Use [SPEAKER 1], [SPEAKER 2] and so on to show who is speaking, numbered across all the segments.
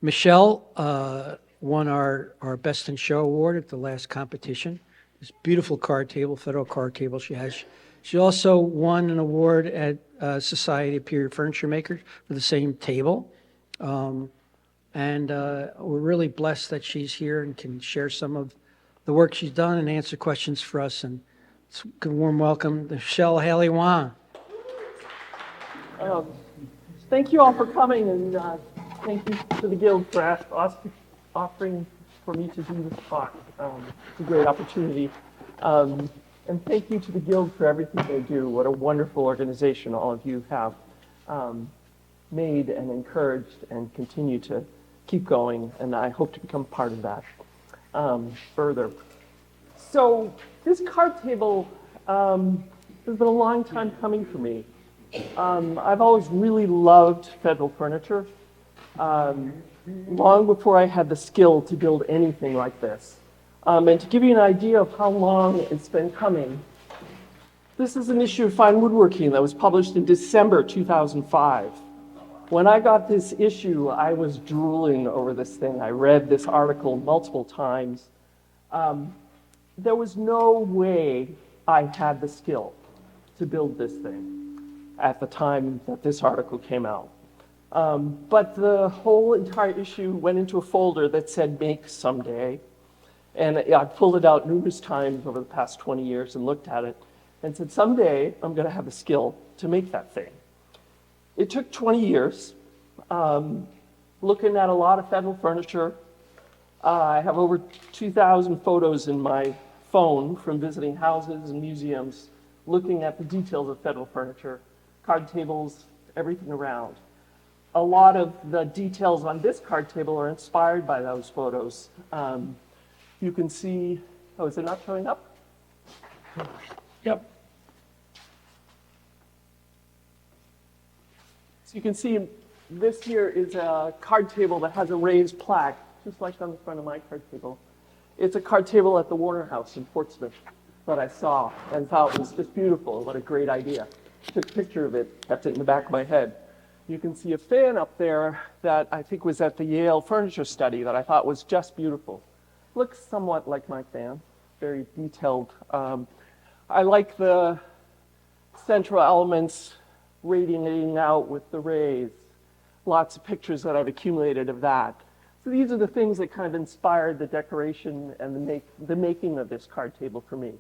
[SPEAKER 1] Michelle won our Best in Show award at the last competition. This beautiful card table, federal card table she has. She also won an award at Society of Period Furniture Makers for the same table. And we're really blessed that she's here and can share some of the work she's done and answer questions for us. And it's a warm welcome, Michelle Haley Wong.
[SPEAKER 2] Thank you all for coming, and thank you to the Guild for offering for me to do this talk. It's a great opportunity. And thank you to the Guild for everything they do. What a wonderful organization all of you have made and encouraged and continue to keep going, and I hope to become part of that further. So this card table has been a long time coming for me. I've always really loved federal furniture, long before I had the skill to build anything like this. And to give you an idea of how long it's been coming, this is an issue of Fine Woodworking that was published in December 2005. When I got this issue, I was drooling over this thing. I read this article multiple times. There was no way I had the skill to build this thing at the time that this article came out. But the whole entire issue went into a folder that said make someday. And I pulled it out numerous times over the past 20 years and looked at it and said, someday I'm going to have the skill to make that thing. It took 20 years, looking at a lot of federal furniture. I have over 2,000 photos in my phone from visiting houses and museums, looking at the details of federal furniture, card tables, everything around. A lot of the details on this card table are inspired by those photos. You can see, oh, is it not showing up?
[SPEAKER 1] Yep.
[SPEAKER 2] So you can see this here is a card table that has a raised plaque, just like on the front of my card table. It's a card table at the Warner House in Portsmouth that I saw and thought was just beautiful. What a great idea. Took a picture of it, kept it in the back of my head. You can see a fan up there that I think was at the Yale Furniture Study that I thought was just beautiful. Looks somewhat like my fan, very detailed. I like the central elements radiating out with the rays. Lots of pictures that I've accumulated of that. So these are the things that kind of inspired the decoration and the making of this card table for me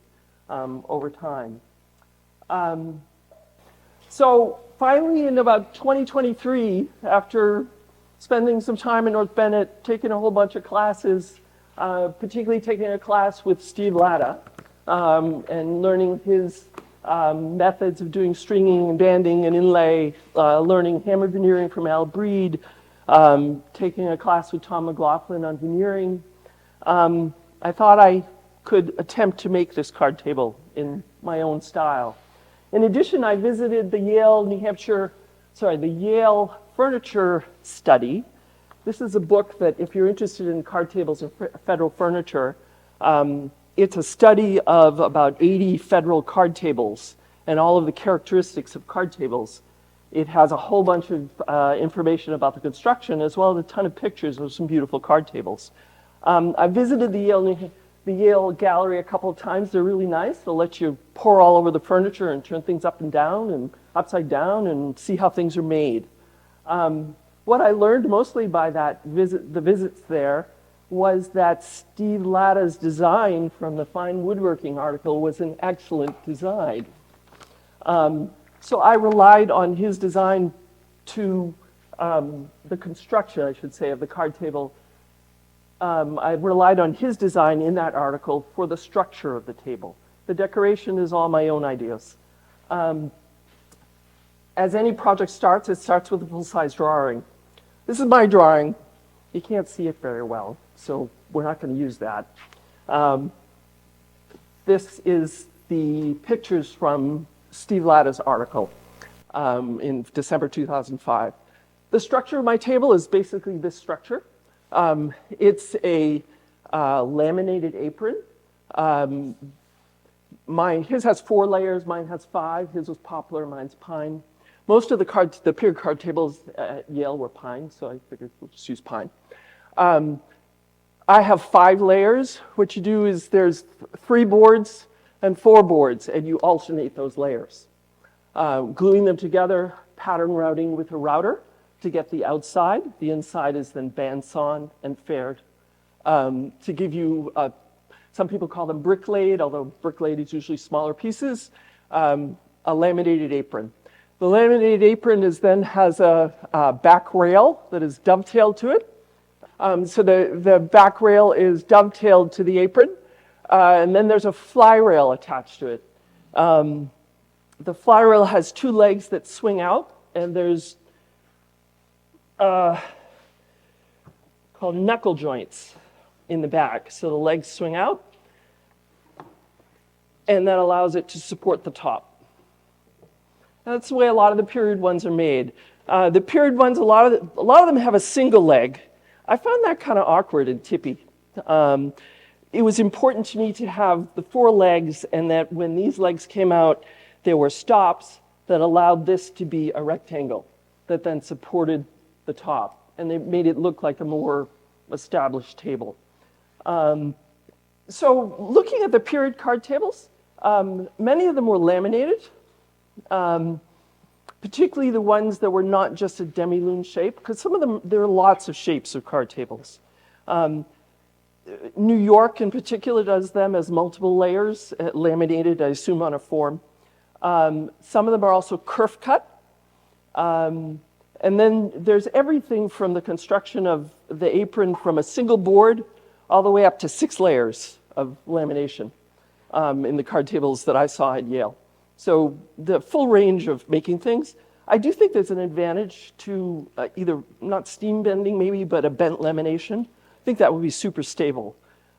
[SPEAKER 2] over time. So finally, in about 2023, after spending some time in North Bennett, taking a whole bunch of classes, particularly taking a class with Steve Latta and learning his methods of doing stringing and banding and inlay, learning hammer veneering from Al Breed, taking a class with Tom McLaughlin on veneering, I thought I could attempt to make this card table in my own style. In addition, I visited the Yale Furniture Study. This is a book that, if you're interested in card tables and federal furniture, it's a study of about 80 federal card tables and all of the characteristics of card tables. It has a whole bunch of information about the construction, as well as a ton of pictures of some beautiful card tables. I visited the Yale Gallery a couple of times. They're really nice. They'll let you pour all over the furniture and turn things up and down and upside down and see how things are made. What I learned mostly by the visits there, was that Steve Latta's design from the Fine Woodworking article was an excellent design. So I relied on his design to the construction, I should say, of the card table. I relied on his design in that article for the structure of the table. The decoration is all my own ideas. As any project starts, it starts with a full-size drawing. This is my drawing. You can't see it very well, so we're not going to use that. This is the pictures from Steve Latta's article in December 2005. The structure of my table is basically this structure. It's a laminated apron. His has 4 layers, mine has 5. His was poplar, mine's pine. Most of the period card tables at Yale were pine, so I figured we'll just use pine. I have 5 layers. What you do is there's 3 boards and 4 boards, and you alternate those layers. Gluing them together, pattern routing with a router to get the outside. The inside is then bandsawn and faired to give you, some people call them brick-laid, although brick-laid is usually smaller pieces, a laminated apron. The laminated apron then has a back rail that is dovetailed to it. So the back rail is dovetailed to the apron, and then there's a fly rail attached to it. The fly rail has 2 legs that swing out, and there's called knuckle joints in the back. So the legs swing out, and that allows it to support the top. And that's the way a lot of the period ones are made. The period ones, a lot of them have a single leg. I found that kind of awkward and tippy. It was important to me to have the 4 legs, and that when these legs came out, there were stops that allowed this to be a rectangle that then supported the top, and they made it look like a more established table. So looking at the period card tables, many of them were laminated, particularly the ones that were not just a demi-lune shape, because some of them, there are lots of shapes of card tables. New York in particular does them as multiple layers, laminated, I assume, on a form. Some of them are also kerf cut. And then there's everything from the construction of the apron from a single board all the way up to 6 layers of lamination in the card tables that I saw at Yale. So the full range of making things. I do think there's an advantage to either not steam bending maybe, but a bent lamination. I think that would be super stable.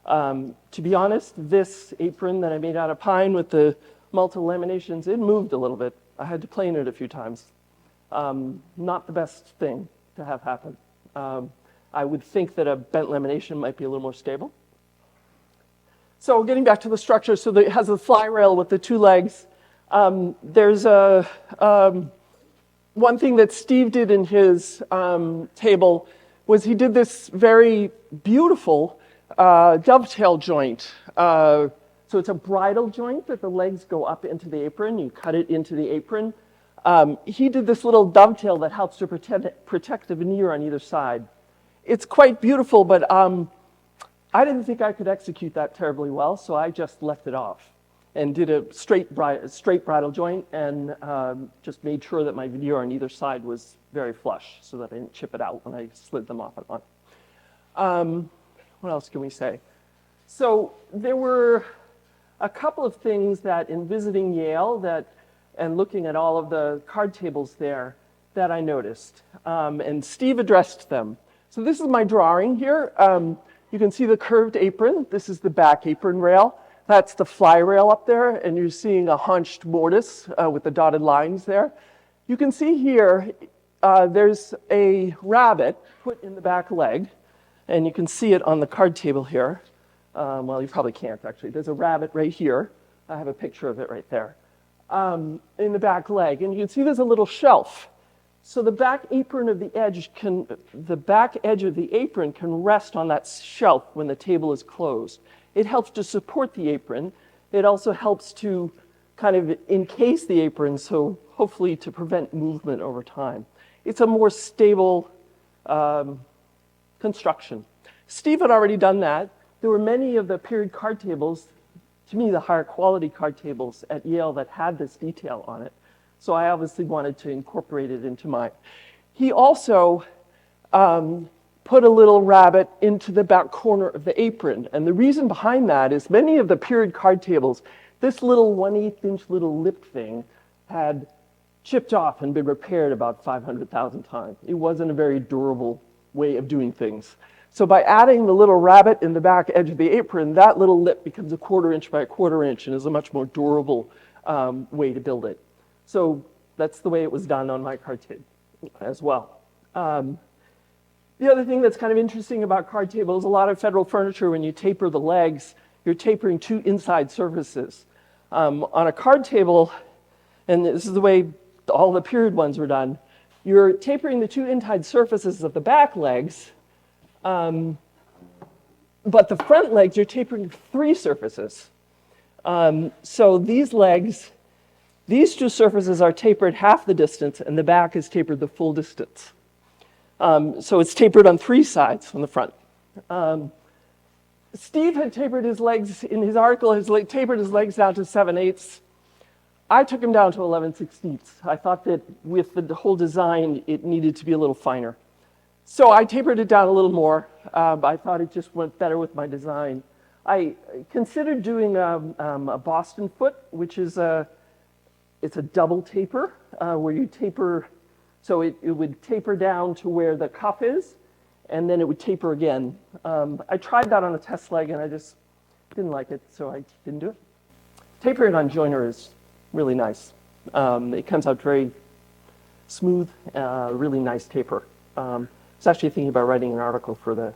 [SPEAKER 2] To be honest, this apron that I made out of pine with the multiple laminations, it moved a little bit. I had to plane it a few times. Not the best thing to have happen. I would think that a bent lamination might be a little more stable. So getting back to the structure, so it has a fly rail with the 2 legs. There's one thing that Steve did in his table was he did this very beautiful dovetail joint. So it's a bridle joint that the legs go up into the apron. You cut it into the apron. He did this little dovetail that helps to protect the veneer on either side. It's quite beautiful, but I didn't think I could execute that terribly well, so I just left it off and did a straight bridle joint and just made sure that my veneer on either side was very flush so that I didn't chip it out when I slid them off and on. What else can we say? So there were a couple of things that in visiting Yale and looking at all of the card tables there that I noticed, and Steve addressed them. So this is my drawing here. You can see the curved apron. This is the back apron rail. That's the fly rail up there, and you're seeing a hunched mortise with the dotted lines there. You can see here, there's a rabbet put in the back leg, and you can see it on the card table here. Well, you probably can't, actually. There's a rabbit right here. I have a picture of it right there, in the back leg. And you can see there's a little shelf. So the back apron of the back edge of the apron can rest on that shelf when the table is closed. It helps to support the apron. It also helps to kind of encase the apron, so hopefully to prevent movement over time. It's a more stable construction. Steve had already done that. There were many of the period card tables, to me the higher quality card tables at Yale that had this detail on it. So I obviously wanted to incorporate it into mine. He also put a little rabbet into the back corner of the apron. And the reason behind that is many of the period card tables, this little 1/8 inch little lip thing had chipped off and been repaired about 500,000 times. It wasn't a very durable way of doing things. So by adding the little rabbet in the back edge of the apron, that little lip becomes a 1/4 inch by a 1/4 inch and is a much more durable way to build it. So that's the way it was done on my card table as well. The other thing that's kind of interesting about card tables, a lot of federal furniture, when you taper the legs, you're tapering 2 inside surfaces. On a card table, and this is the way all the period ones were done, you're tapering the two inside surfaces of the back legs, but the front legs, you're tapering 3 surfaces. So these legs, these 2 surfaces are tapered half the distance, and the back is tapered the full distance. So it's tapered on 3 sides on the front. Steve had tapered his legs, in his article, tapered his legs down to 7/8. I took him down to 11/16. I thought that with the whole design, it needed to be a little finer. So I tapered it down a little more. I thought it just went better with my design. I considered doing a Boston foot, which is it's a double taper, where you taper, so it would taper down to where the cuff is, and then it would taper again. I tried that on a test leg, and I just didn't like it, so I didn't do it. Tapering on joiner is really nice. It comes out very smooth, really nice taper. I was actually thinking about writing an article for the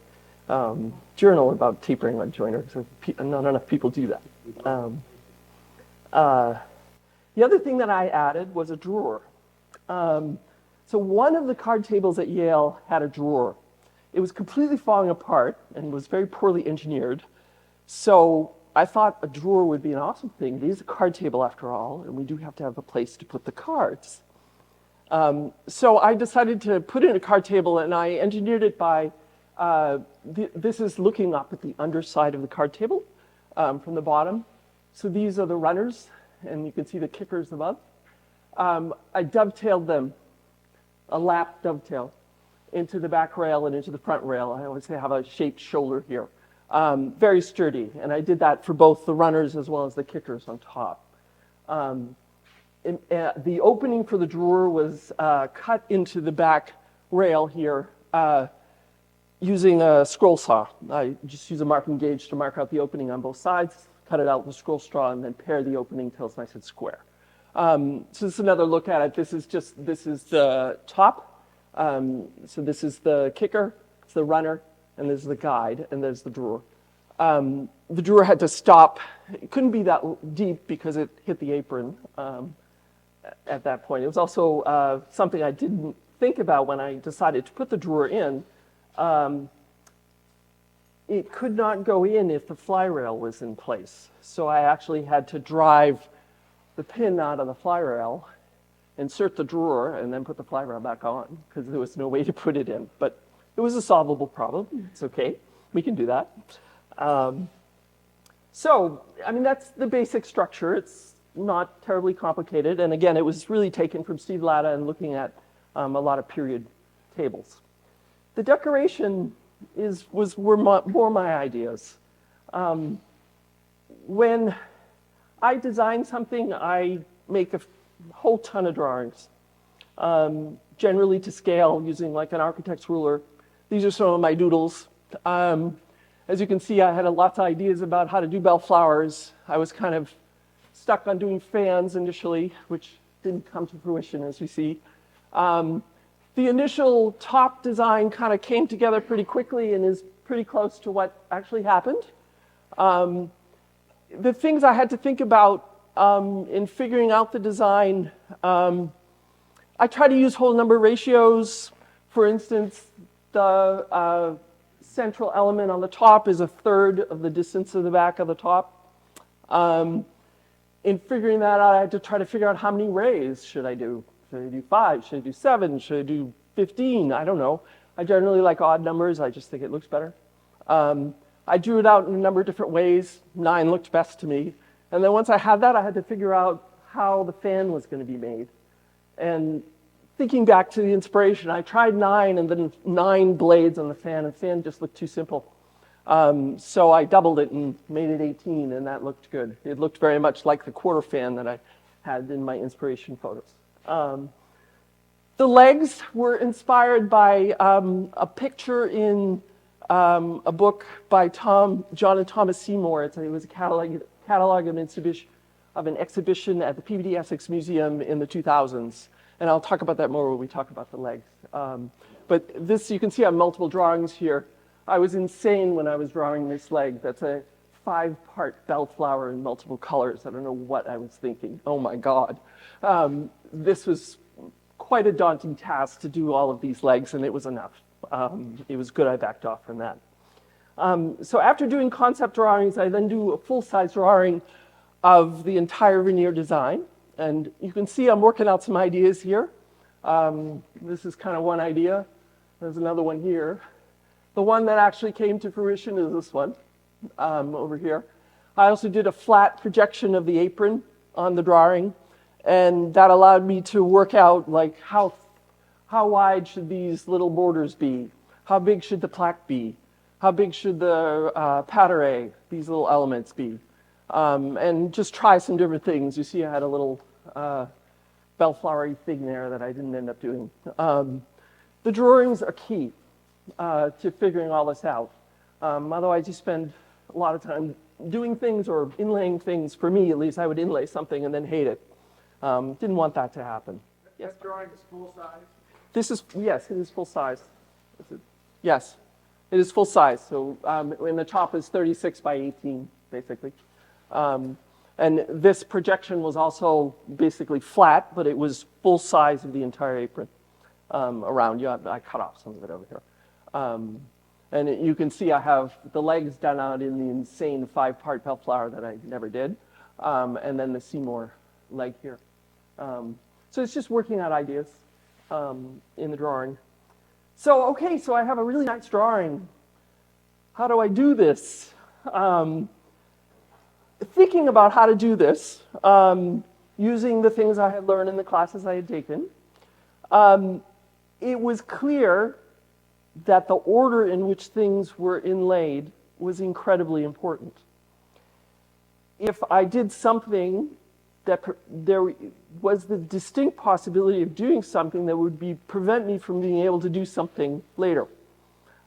[SPEAKER 2] journal about tapering on joiner, because not enough people do that. The other thing that I added was a drawer. So one of the card tables at Yale had a drawer. It was completely falling apart and was very poorly engineered. So I thought a drawer would be an awesome thing. It is a card table after all, and we do have to have a place to put the cards. So I decided to put in a card table, and I engineered it by, this is looking up at the underside of the card table from the bottom. So these are the runners, and you can see the kickers above. I dovetailed them, a lap dovetail, into the back rail and into the front rail. I always have a shaped shoulder here. Very sturdy, and I did that for both the runners as well as the kickers on top. The opening for the drawer was cut into the back rail here using a scroll saw. I just use a marking gauge to mark out the opening on both sides, cut it out with a scroll straw, and then pare the opening till it's nice and square. So this is another look at it. This is the top. So this is the kicker, it's the runner, and there's the guide, and there's the drawer. The drawer had to stop. It couldn't be that deep because it hit the apron at that point. It was also something I didn't think about when I decided to put the drawer in. It could not go in if the fly rail was in place. So I actually had to drive the pin out of the fly rail, insert the drawer, and then put the fly rail back on because there was no way to put it in. But it was a solvable problem. It's okay. We can do that. So, I mean, that's the basic structure. It's not terribly complicated. And again, it was really taken from Steve Latta and looking at a lot of period tables. The decoration were more my ideas. When I design something, I make a whole ton of drawings, generally to scale using like an architect's ruler. These are some of my doodles. As you can see, I had lots of ideas about how to do bellflowers. I was kind of stuck on doing fans initially, which didn't come to fruition, as we see. The initial top design kind of came together pretty quickly and is pretty close to what actually happened. The things I had to think about in figuring out the design, I try to use whole number ratios. For instance, the central element on the top is 1/3 of the distance of the back of the top. In figuring that out, I had to try to figure out how many rays should I do. Should I do 5? Should I do 7? Should I do 15? I don't know. I generally like odd numbers. I just think it looks better. I drew it out in a number of different ways. 9 looked best to me. And then once I had that, I had to figure out how the fan was going to be made. And thinking back to the inspiration, I tried 9 and then 9 blades on the fan, and the fan just looked too simple. So I doubled it and made it 18, and that looked good. It looked very much like the quarter fan that I had in my inspiration photos. The legs were inspired by a picture in a book by John and Thomas Seymour. It was a catalog of an exhibition at the PVD Essex Museum in the 2000s. And I'll talk about that more when we talk about the legs. But this, you can see I have multiple drawings here. I was insane when I was drawing this leg. That's a 5-part bellflower in multiple colors. I don't know what I was thinking. Oh my God. This was quite a daunting task to do all of these legs, and it was enough. It was good I backed off from that. So after doing concept drawings, I then do a full-size drawing of the entire veneer design. And you can see I'm working out some ideas here. This is kind of one idea. There's another one here. The one that actually came to fruition is this one over here. I also did a flat projection of the apron on the drawing, and that allowed me to work out like how wide should these little borders be? How big should the plaque be? How big should the pattern, these little elements be? And just try some different things. You see I had a little bellflowery thing there that I didn't end up doing. The drawings are key to figuring all this out. Otherwise you spend a lot of time doing things or inlaying things. For me, at least, I would inlay something and then hate it. Didn't want that to happen.
[SPEAKER 3] Yes, drawing is full size.
[SPEAKER 2] This is, yes, it is full size. Yes, it is full size. So, and the top is 36 by 18, basically. And this projection was also basically flat, but it was full size of the entire apron around you. I cut off some of it over here. And you can see I have the legs done out in the insane 5-part bellflower that I never did. And then the Seymour leg here. So it's just working out ideas in the drawing. So, okay, so I have a really nice drawing. How do I do this? Thinking about how to do this, using the things I had learned in the classes I had taken, it was clear that the order in which things were inlaid was incredibly important. If I did something that there was the distinct possibility of doing something that would prevent me from being able to do something later.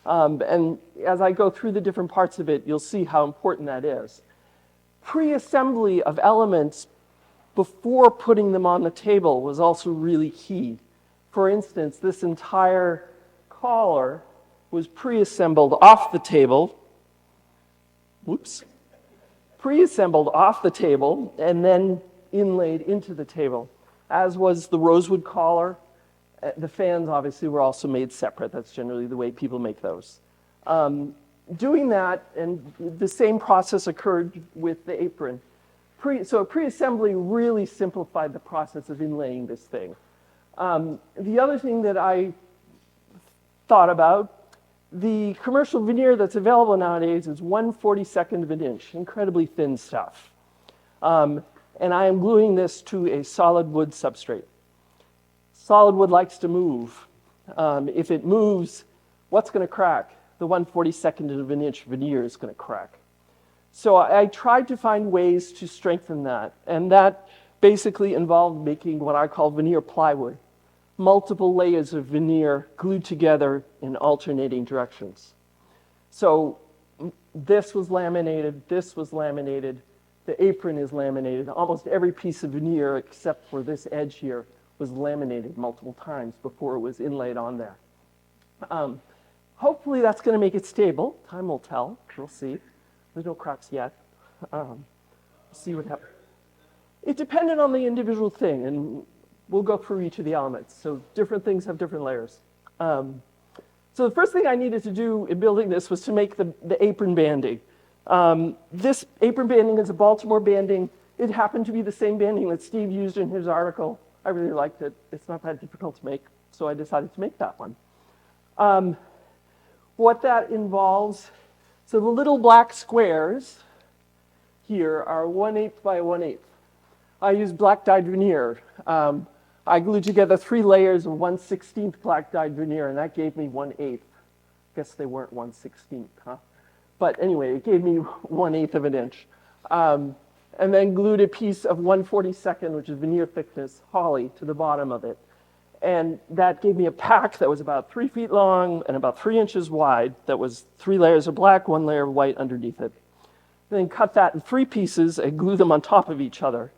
[SPEAKER 2] And as I go through the different parts of it, you'll see how important that is. Pre-assembly of elements before putting them on the table was also really key. For instance, this entire collar was pre-assembled off the table. Whoops. Pre-assembled off the table and then inlaid into the table, as was the rosewood collar. The fans obviously were also made separate. That's generally the way people make those. Doing that, and the same process occurred with the apron. So pre-assembly really simplified the process of inlaying this thing. The other thing that I thought about, the commercial veneer that's available nowadays is 1/42 of an inch, incredibly thin stuff. And I am gluing this to a solid wood substrate. Solid wood likes to move. If it moves, what's going to crack? The 1/42 of an inch veneer is going to crack. So I tried to find ways to strengthen that, and that basically involved making what I call veneer plywood. Multiple layers of veneer glued together in alternating directions. So this was laminated, this was laminated, the apron is laminated. Almost every piece of veneer except for this edge here was laminated multiple times before it was inlaid on there. Hopefully that's going to make it stable. Time will tell. We'll see. There's no cracks yet. See what happens. It depended on the individual thing, and we'll go through each of the elements. So different things have different layers. So the first thing I needed to do in building this was to make the apron banding. This apron banding is a Baltimore banding. It happened to be the same banding that Steve used in his article. I really liked it. It's not that difficult to make, so I decided to make that one. What that involves, so the little black squares here are 1/8 by 1/8. I used black dyed veneer. I glued together 3 layers of 1/16 black dyed veneer, and that gave me 1/8. Guess they weren't 1/16, huh? But anyway, it gave me 1/8 of an inch. And then glued a piece of 1/42, which is veneer thickness, holly, to the bottom of it. And that gave me a pack that was about 3 feet long and about 3 inches wide. That was 3 layers of black, 1 layer of white underneath it. Then cut that in 3 pieces and glue them on top of each other.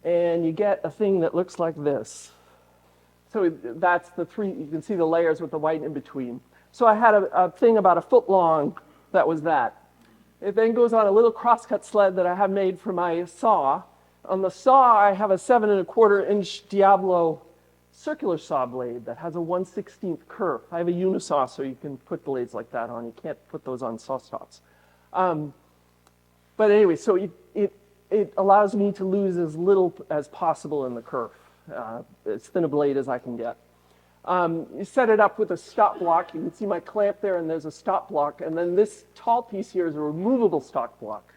[SPEAKER 2] And you get a thing that looks like this. So that's the 3, you can see the layers with the white in between. So I had a thing about 1 foot long that was that. It then goes on a little crosscut sled that I have made for my saw. On the saw, I have a 7¼ inch Diablo circular saw blade that has a 1/16 kerf. I have a unisaw, so you can put blades like that on. You can't put those on saw stops. But anyway, so it allows me to lose as little as possible in the kerf, as thin a blade as I can get. You set it up with a stop block. You can see my clamp there, and there's a stop block. And then this tall piece here is a removable stop block.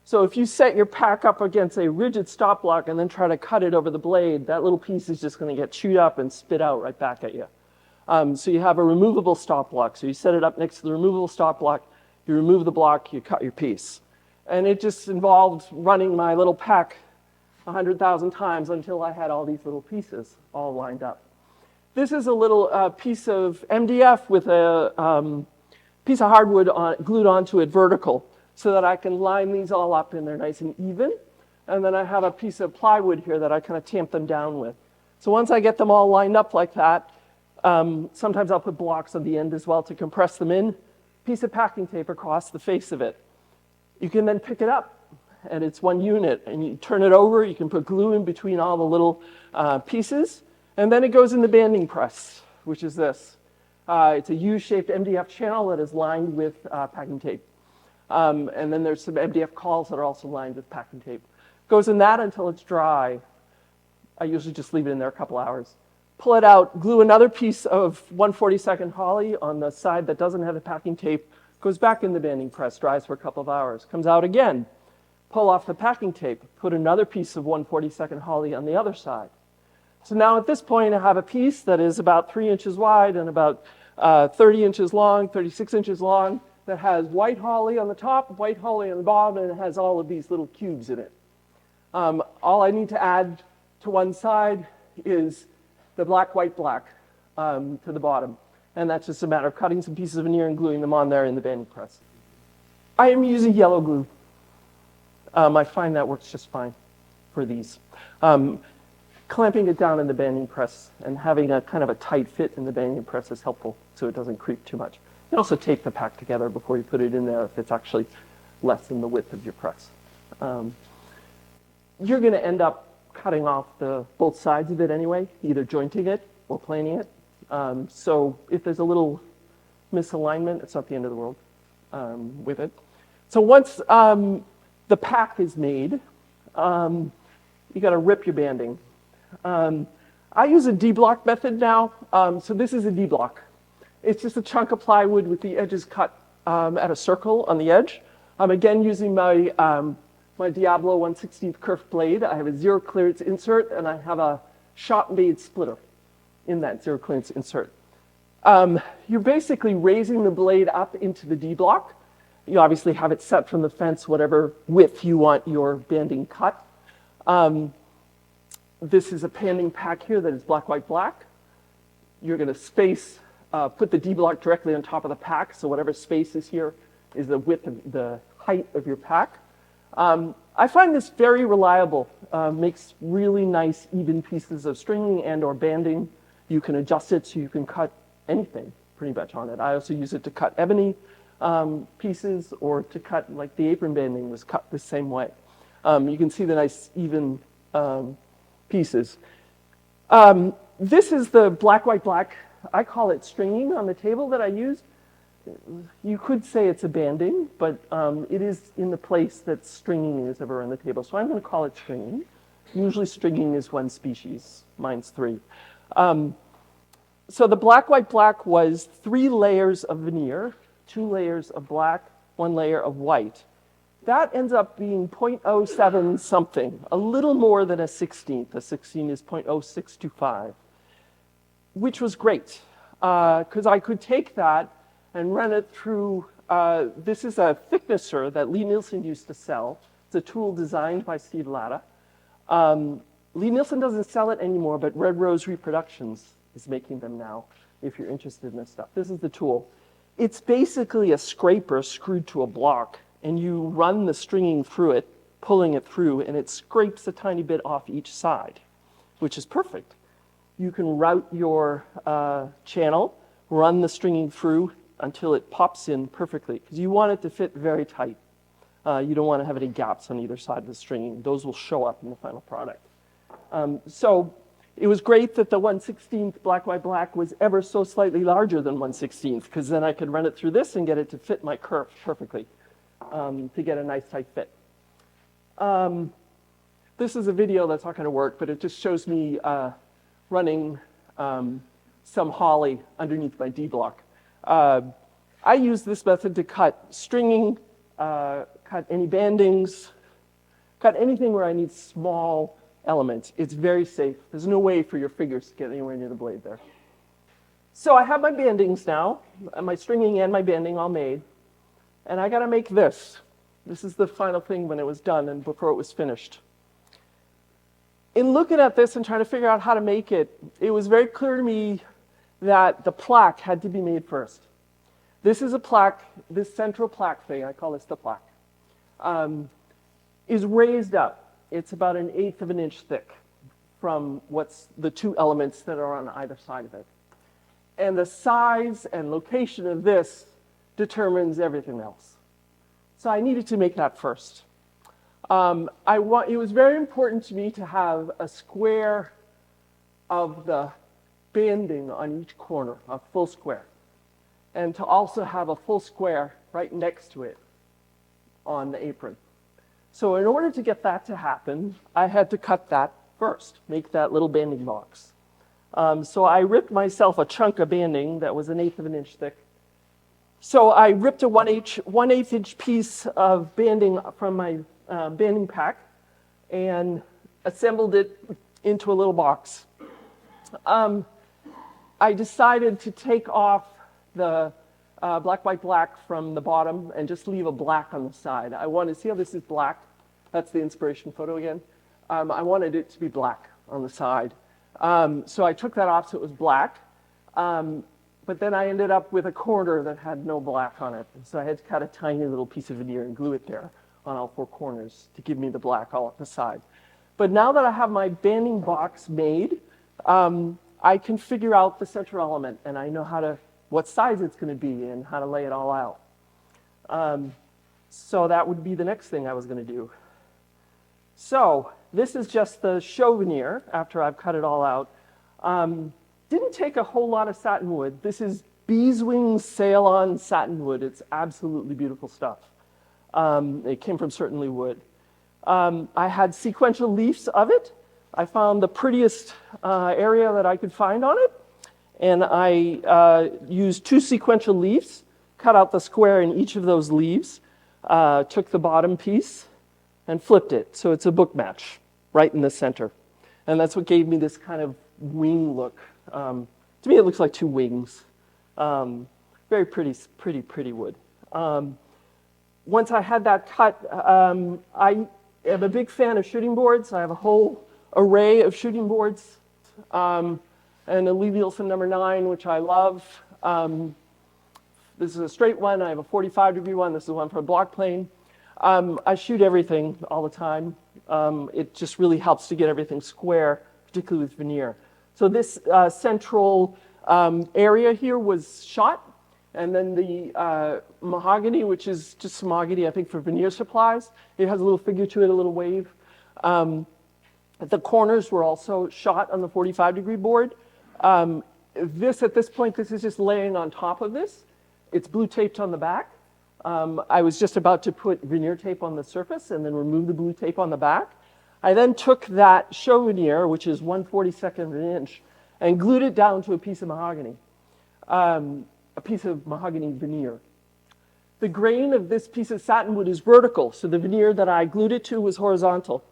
[SPEAKER 2] So if you set your pack up against a rigid stop block and then try to cut it over the blade, that little piece is just going to get chewed up and spit out right back at you. So you have a removable stop block. So you set it up next to the removable stop block, you remove the block, you cut your piece. And it just involved running my little pack 100,000 times until I had all these little pieces all lined up. This is a little piece of MDF with a piece of hardwood glued onto it vertical, so that I can line these all up and they're nice and even. And then I have a piece of plywood here that I kind of tamp them down with. So once I get them all lined up like that, sometimes I'll put blocks on the end as well to compress them in. Piece of packing tape across the face of it. You can then pick it up, and it's one unit. And you turn it over, you can put glue in between all the little pieces. And then it goes in the banding press, which is this. It's a U-shaped MDF channel that is lined with packing tape. And then there's some MDF cawls that are also lined with packing tape. Goes in that until it's dry. I usually just leave it in there a couple hours. Pull it out, glue another piece of 1/42 holly on the side that doesn't have the packing tape, goes back in the banding press, dries for a couple of hours, comes out again, pull off the packing tape, put another piece of 1/42 holly on the other side. So now at this point I have a piece that is about 3 inches wide and about 30 inches long, 36 inches long, that has white holly on the top, white holly on the bottom, and it has all of these little cubes in it. All I need to add to one side is the black, white, black to the bottom. And that's just a matter of cutting some pieces of veneer and gluing them on there in the banding press. I am using yellow glue. I find that works just fine for these. Clamping it down in the banding press and having a kind of a tight fit in the banding press is helpful so it doesn't creep too much. You can also tape the pack together before you put it in there if it's actually less than the width of your press. You're going to end up cutting off both sides of it anyway, either jointing it or planing it. So if there's a little misalignment, it's not the end of the world with it. So once the pack is made, you got to rip your banding. I use a D-block method now. So this is a D-block. It's just a chunk of plywood with the edges cut at a circle on the edge. I'm again using my my Diablo 1/16 kerf blade. I have a zero clearance insert, and I have a shop-made splitter in that zero clearance insert. You're basically raising the blade up into the D-block. You obviously have it set from the fence, whatever width you want your banding cut. This is a banding pack here that is black, white, black. You're going to put the D-block directly on top of the pack, so whatever space is here is the width of the height of your pack. I find this very reliable. Makes really nice, even pieces of stringing and or banding. You can adjust it so you can cut anything pretty much on it. I also use it to cut ebony pieces or to cut, like the apron banding was cut the same way. You can see the nice, even pieces. This is the black, white, black. I call it stringing on the table that I use. You could say it's a banding, but it is in the place that stringing is ever on the table. So I'm going to call it stringing. Usually stringing is one species. Mine's 3. So the black, white, black was 3 layers of veneer, 2 layers of black, 1 layer of white. That ends up being 0.07 something, a little more than a 16th. A 16 is 0.0625, which was great because I could take that and run it through, this is a thicknesser that Lee Nielsen used to sell. It's a tool designed by Steve Latta. Lee Nielsen doesn't sell it anymore, but Red Rose Reproductions is making them now, if you're interested in this stuff. This is the tool. It's basically a scraper screwed to a block, and you run the stringing through it, pulling it through, and it scrapes a tiny bit off each side, which is perfect. You can route your channel, run the stringing through until it pops in perfectly, because you want it to fit very tight. You don't want to have any gaps on either side of the stringing. Those will show up in the final product. So it was great that the 1/16 black by black was ever so slightly larger than 1/16, because then I could run it through this and get it to fit my curve perfectly, to get a nice tight fit. This is a video that's not going to work, but it just shows me running some holly underneath my D block. I use this method to cut stringing, cut any bandings, cut anything where I need small elements. It's very safe. There's no way for your fingers to get anywhere near the blade there. So I have my bandings now, my stringing and my banding all made, and I got to make this. This is the final thing when it was done and before it was finished. In looking at this and trying to figure out how to make it, it was very clear to me that the plaque had to be made first. This is a plaque, this central plaque thing, I call this the plaque, is raised up. It's about 1/8 of an inch thick from what's the two elements that are on either side of it. And the size and location of this determines everything else. So I needed to make that first. It was very important to me to have a square of the banding on each corner, a full square, and to also have a full square right next to it on the apron. So in order to get that to happen, I had to cut that first, make that little banding box. So I ripped myself a chunk of banding that was 1/8 of an inch thick. So I ripped a 1/8 inch piece of banding from my banding pack and assembled it into a little box. I decided to take off the black, white, black from the bottom and just leave a black on the side. I wanted to see how this is black. That's the inspiration photo again. I wanted it to be black on the side. So I took that off so it was black. But then I ended up with a corner that had no black on it. So I had to cut a tiny little piece of veneer and glue it there on all four corners to give me the black all up the side. But now that I have my banding box made, I can figure out the central element and I know what size it's going to be and how to lay it all out. So that would be the next thing I was going to do. So this is just the show veneer after I've cut it all out. Didn't take a whole lot of satin wood. This is beeswing sail-on satin wood. It's absolutely beautiful stuff. It came from Certainly Wood. I had sequential leaves of it. I found the prettiest area that I could find on it. And I used 2 sequential leaves, cut out the square in each of those leaves, took the bottom piece and flipped it. So it's a book match right in the center. And that's what gave me this kind of wing look. To me, it looks like 2 wings. Very pretty wood. Once I had that cut, I am a big fan of shooting boards. I have a whole array of shooting boards. And a Lee Nielsen number 9, which I love. This is a straight one. I have a 45-degree one. This is one for a block plane. I shoot everything all the time. It just really helps to get everything square, particularly with veneer. So this central area here was shot. And then the mahogany, which is just mahogany, I think, for veneer supplies. It has a little figure to it, a little wave. The corners were also shot on the 45-degree board. At this point, this is just laying on top of this. It's blue taped on the back. I was just about to put veneer tape on the surface and then remove the blue tape on the back. I then took that show veneer, which is 1/42 of an inch, and glued it down to a piece of mahogany, veneer. The grain of this piece of satin wood is vertical, so the veneer that I glued it to was horizontal.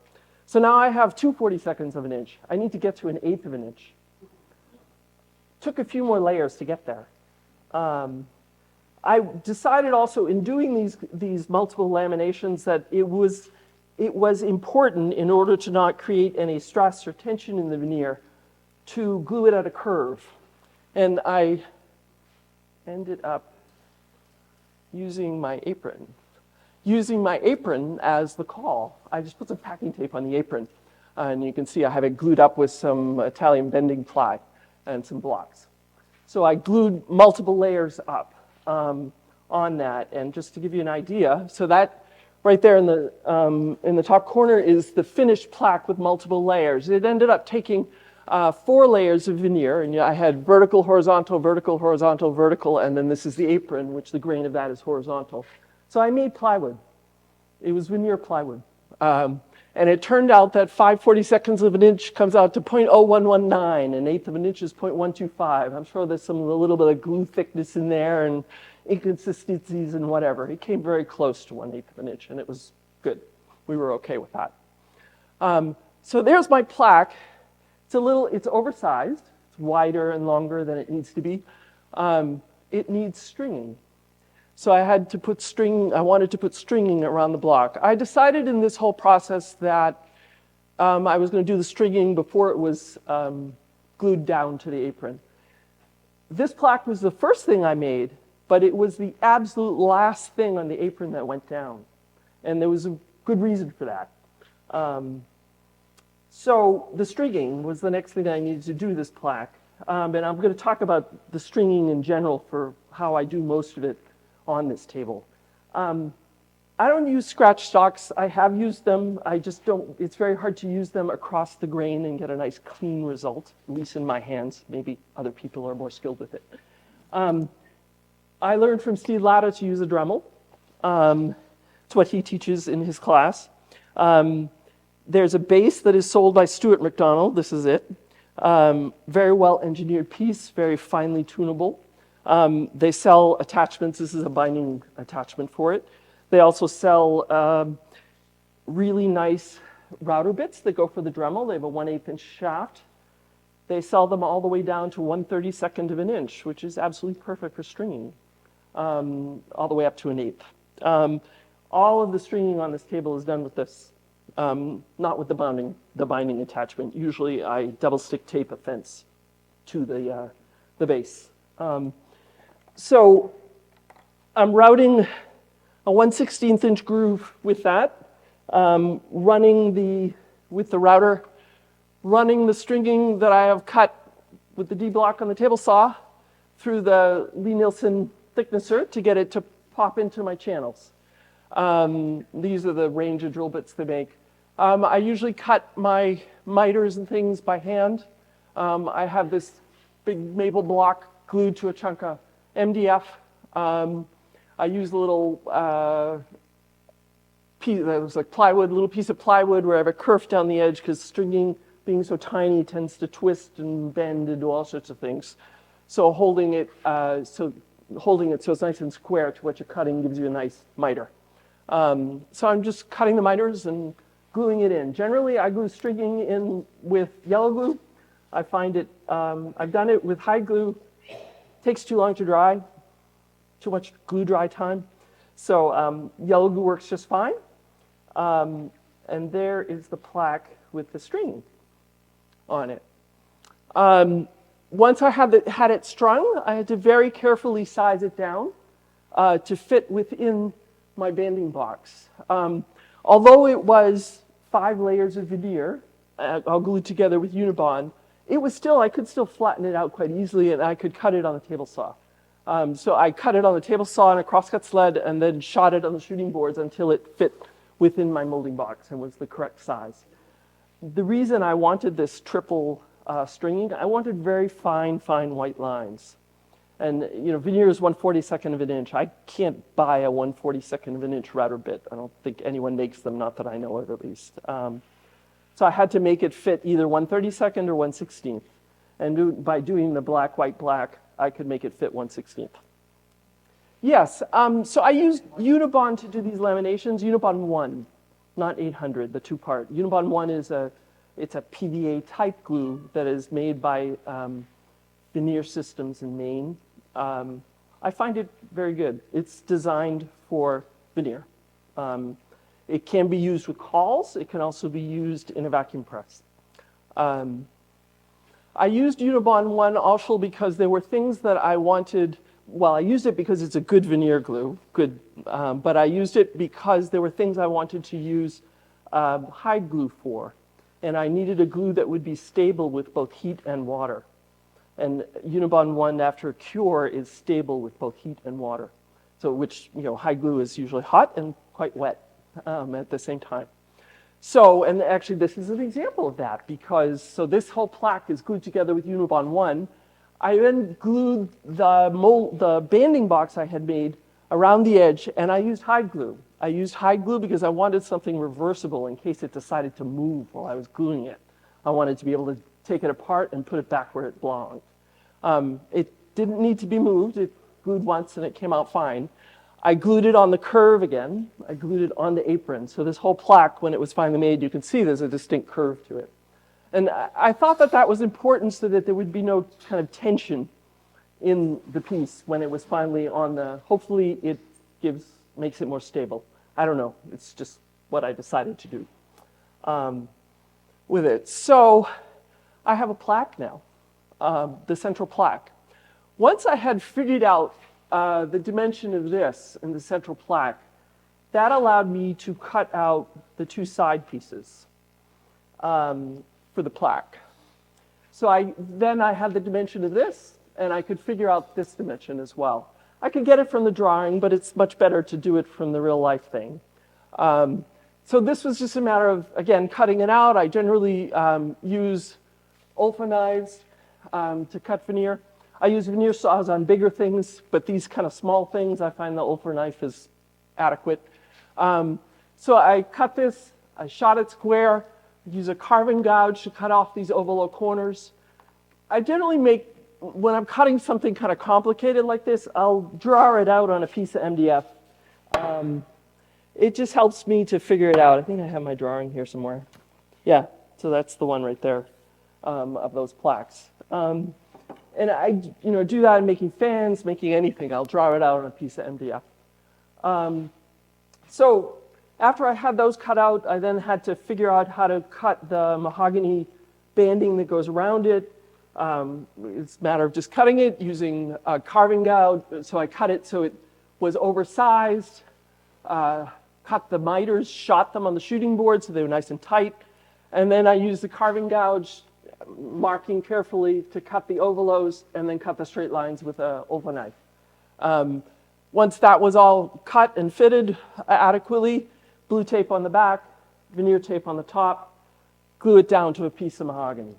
[SPEAKER 2] So now I have 2/42 of an inch. I need to get to 1/8 of an inch. Took a few more layers to get there. I decided also in doing these multiple laminations that it was important, in order to not create any stress or tension in the veneer, to glue it at a curve. And I ended up using my apron. Using my apron as the caul. I just put some packing tape on the apron. And you can see I have it glued up with some Italian bending ply and some blocks. So I glued multiple layers up on that. And just to give you an idea, so that right there in the top corner is the finished plaque with multiple layers. It ended up taking 4 layers of veneer, and I had vertical, horizontal, vertical, horizontal, vertical, and then this is the apron, which the grain of that is horizontal. So I made plywood. It was veneer plywood. And it turned out that 5/42 of an inch comes out to 0.0119, an eighth of an inch is 0.125. I'm sure there's a little bit of glue thickness in there and inconsistencies and whatever. It came very close to 1/8 of an inch, and it was good. We were okay with that. So there's my plaque. It's oversized. It's wider and longer than it needs to be. It needs stringing. So I wanted to put stringing around the block. I decided in this whole process that I was going to do the stringing before it was glued down to the apron. This plaque was the first thing I made, but it was the absolute last thing on the apron that went down. And there was a good reason for that. So the stringing was the next thing I needed to do this plaque. And I'm going to talk about the stringing in general for how I do most of it on this table. I don't use scratch stocks. I have used them. I just don't, it's very hard to use them across the grain and get a nice clean result, at least in my hands. Maybe other people are more skilled with it. I learned from Steve Latta to use a Dremel. It's what he teaches in his class. There's a base that is sold by Stuart McDonald. This is it. Very well engineered piece, very finely tunable. They sell attachments. This is a binding attachment for it. They also sell really nice router bits that go for the Dremel. They have a 1/8 inch shaft. They sell them all the way down to 1/32 of an inch, which is absolutely perfect for stringing, all the way up to 1/8. All of the stringing on this table is done with this, not with the binding attachment. Usually I double stick tape a fence to the base. So I'm routing a 1/16 inch groove with that, with the router, running the stringing that I have cut with the D-block on the table saw through the Lee-Nielsen thicknesser to get it to pop into my channels. These are the range of drill bits they make. I usually cut my miters and things by hand. I have this big maple block glued to a chunk of MDF. I use a little piece that was like plywood, a little piece of plywood where I have a kerf down the edge because stringing, being so tiny, tends to twist and bend and do all sorts of things. So holding it so it's nice and square to what you're cutting gives you a nice miter. So I'm just cutting the miters and gluing it in. Generally, I glue stringing in with yellow glue. I find it, I've done it with hide glue. Takes too long to dry, too much glue dry time. So yellow glue works just fine. And there is the plaque with the stringing on it. Once I had it strung, I had to very carefully size it down to fit within my banding box. Although it was 5 layers of veneer, all glued together with Unibond, I could still flatten it out quite easily, and I could cut it on the table saw. So I cut it on the table saw on a crosscut sled and then shot it on the shooting boards until it fit within my molding box and was the correct size. The reason I wanted this triple stringing, I wanted very fine white lines. And veneer is 1/42 of an inch. I can't buy a 1/42 of an inch router bit. I don't think anyone makes them, not that I know of at least. So I had to make it fit either 1/32 or 1/16. And by doing the black, white, black, I could make it fit 1/16. Yes, so I used Unibond to do these laminations. Unibond 1, not 800, the 2-part. Unibond 1 it's a PVA type glue that is made by Veneer Systems in Maine. I find it very good. It's designed for veneer. It can be used with cauls. It can also be used in a vacuum press. I used Unibond 1 also because there were things that I wanted. Well, I used it because it's a good veneer glue, but I used it because there were things I wanted to use hide glue for. And I needed a glue that would be stable with both heat and water. And Unibond 1, after a cure, is stable with both heat and water. So hide glue is usually hot and quite wet. at the same time. So, and actually this is an example of that because, so this whole plaque is glued together with Unibond 1. I then glued the banding box I had made around the edge, and I used hide glue. I used hide glue because I wanted something reversible in case it decided to move while I was gluing it. I wanted to be able to take it apart and put it back where it belonged. It didn't need to be moved. It glued once and it came out fine. I glued it on the curve again. I glued it on the apron. So this whole plaque, when it was finally made, you can see there's a distinct curve to it. And I thought that that was important so that there would be no kind of tension in the piece when it was finally on the, hopefully it makes it more stable. I don't know, it's just what I decided to do with it. So I have a plaque now, the central plaque. Once I had figured out the dimension of this in the central plaque, that allowed me to cut out the two side pieces for the plaque. So then I had the dimension of this, and I could figure out this dimension as well. I could get it from the drawing, but it's much better to do it from the real life thing. So this was just a matter of, again, cutting it out. I generally use Olfa knives to cut veneer. I use veneer saws on bigger things, but these kind of small things, I find the Olfa knife is adequate. So I cut this, I shot it square, use a carving gouge to cut off these oval corners. I generally make, when I'm cutting something kind of complicated like this, I'll draw it out on a piece of MDF. It just helps me to figure it out. I think I have my drawing here somewhere. Yeah, so that's the one right there of those plaques. And I do that in making fans, making anything. I'll draw it out on a piece of MDF. So after I had those cut out, I then had to figure out how to cut the mahogany banding that goes around it. It's a matter of just cutting it using a carving gouge. So I cut it so it was oversized, cut the miters, shot them on the shooting board so they were nice and tight. And then I used the carving gouge, marking carefully to cut the ovalos and then cut the straight lines with an Olfa knife. Once that was all cut and fitted adequately, blue tape on the back, veneer tape on the top, glue it down to a piece of mahogany.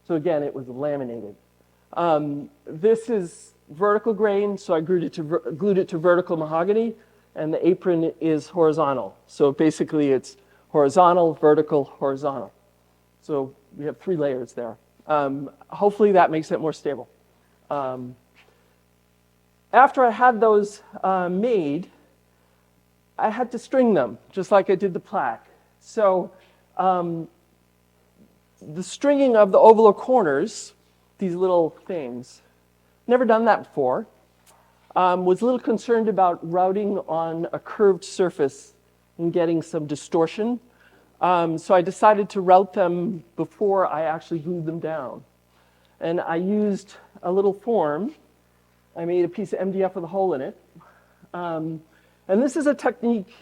[SPEAKER 2] So again, it was laminated. This is vertical grain, so I glued it to vertical mahogany, and the apron is horizontal. So basically it's horizontal, vertical, horizontal. So we have 3 layers there. Hopefully that makes it more stable. After I had those made, I had to string them, just like I did the plaque. So the stringing of the oval corners, these little things, never done that before. Was a little concerned about routing on a curved surface and getting some distortion. So I decided to route them before I actually glued them down. And I used a little form. I made a piece of MDF with a hole in it. And this is a technique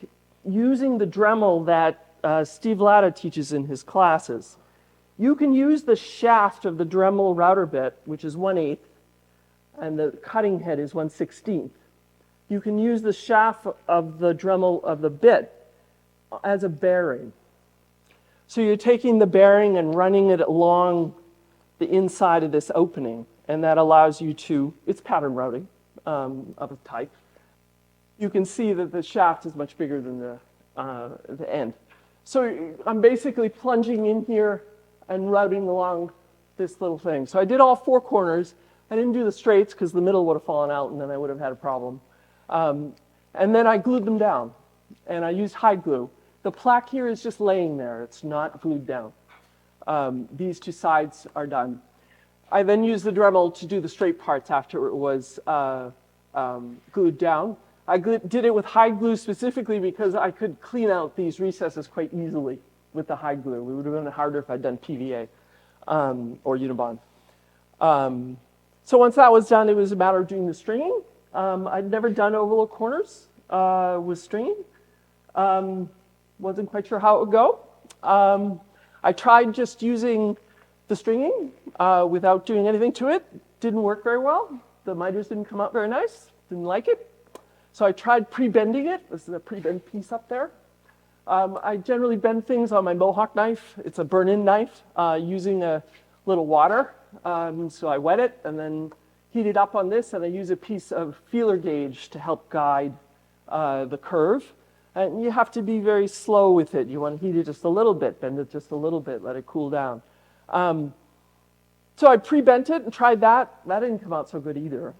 [SPEAKER 2] using the Dremel that Steve Latta teaches in his classes. You can use the shaft of the Dremel router bit, which is 1/8, and the cutting head is 1/16. You can use the shaft of the Dremel of the bit as a bearing. So you're taking the bearing and running it along the inside of this opening, and that allows you to, it's pattern routing of a type. You can see that the shaft is much bigger than the end. So I'm basically plunging in here and routing along this little thing. So I did all 4 corners. I didn't do the straights because the middle would have fallen out and then I would have had a problem. And then I glued them down, and I used hide glue. The plaque here is just laying there. It's not glued down. These 2 sides are done. I then used the Dremel to do the straight parts after it was glued down. I did it with hide glue specifically because I could clean out these recesses quite easily with the hide glue. It would have been harder if I'd done PVA or Unibond. So once that was done, it was a matter of doing the stringing. I'd never done oval corners with stringing. Wasn't quite sure how it would go. I tried just using the stringing without doing anything to it. Didn't work very well. The miters didn't come out very nice. Didn't like it. So I tried pre-bending it. This is a pre-bend piece up there. I generally bend things on my Mohawk knife. It's a burn-in knife using a little water. So I wet it and then heat it up on this, and I use a piece of feeler gauge to help guide the curve. And you have to be very slow with it. You want to heat it just a little bit, bend it just a little bit, let it cool down. So I pre-bent it and tried that. That didn't come out so good either.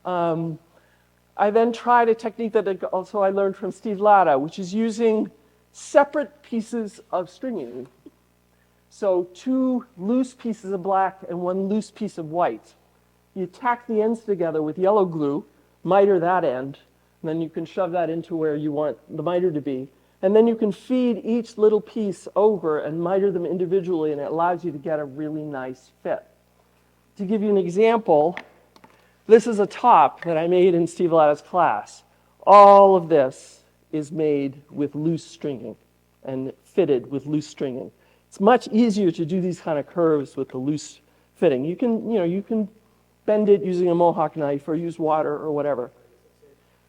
[SPEAKER 2] I then tried a technique that I learned from Steve Latta, which is using separate pieces of stringing. So 2 loose pieces of black and 1 loose piece of white. You tack the ends together with yellow glue, miter that end, and then you can shove that into where you want the miter to be. And then you can feed each little piece over and miter them individually, and it allows you to get a really nice fit. To give you an example, this is a top that I made in Steve Latta's class. All of this is made with loose stringing and fitted with loose stringing. It's much easier to do these kind of curves with the loose fitting. You can bend it using a Mohawk knife or use water or whatever.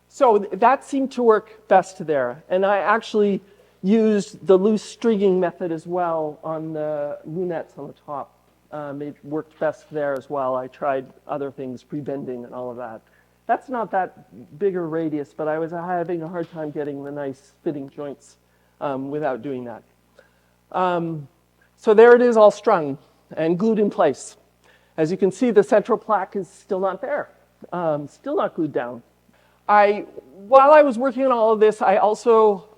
[SPEAKER 2] So that seemed to work best there. And I actually used the loose stringing method as well on the lunettes on the top. It worked best there as well. I tried other things, pre-bending and all of that. That's not that big a radius, but I was having a hard time getting the nice fitting joints without doing that. So there it is, all strung and glued in place. As you can see, the central plaque is still not there, still not glued down. While I was working on all of this, I also,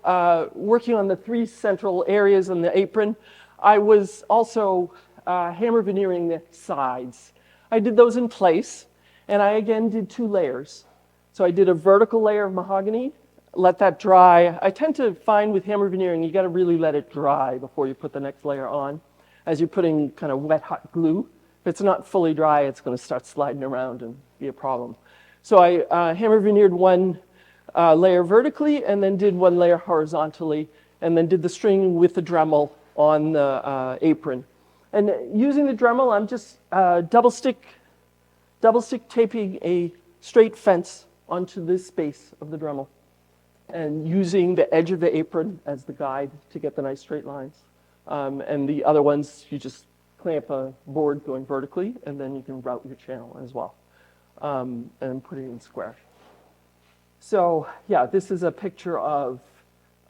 [SPEAKER 2] working on the 3 central areas on the apron, I was also hammer veneering the sides. I did those in place, and I again did 2 layers. So I did a vertical layer of mahogany, let that dry. I tend to find with hammer veneering, you gotta really let it dry before you put the next layer on, as you're putting kind of wet, hot glue. If it's not fully dry, it's gonna start sliding around and be a problem. So I hammer veneered 1 layer vertically, and then did 1 layer horizontally, and then did the string with the Dremel on the apron. And using the Dremel, I'm just double stick taping a straight fence onto this space of the Dremel, and using the edge of the apron as the guide to get the nice straight lines. And the other ones, you just clamp a board going vertically, and then you can route your channel as well, and put it in square. So yeah, this is a picture of,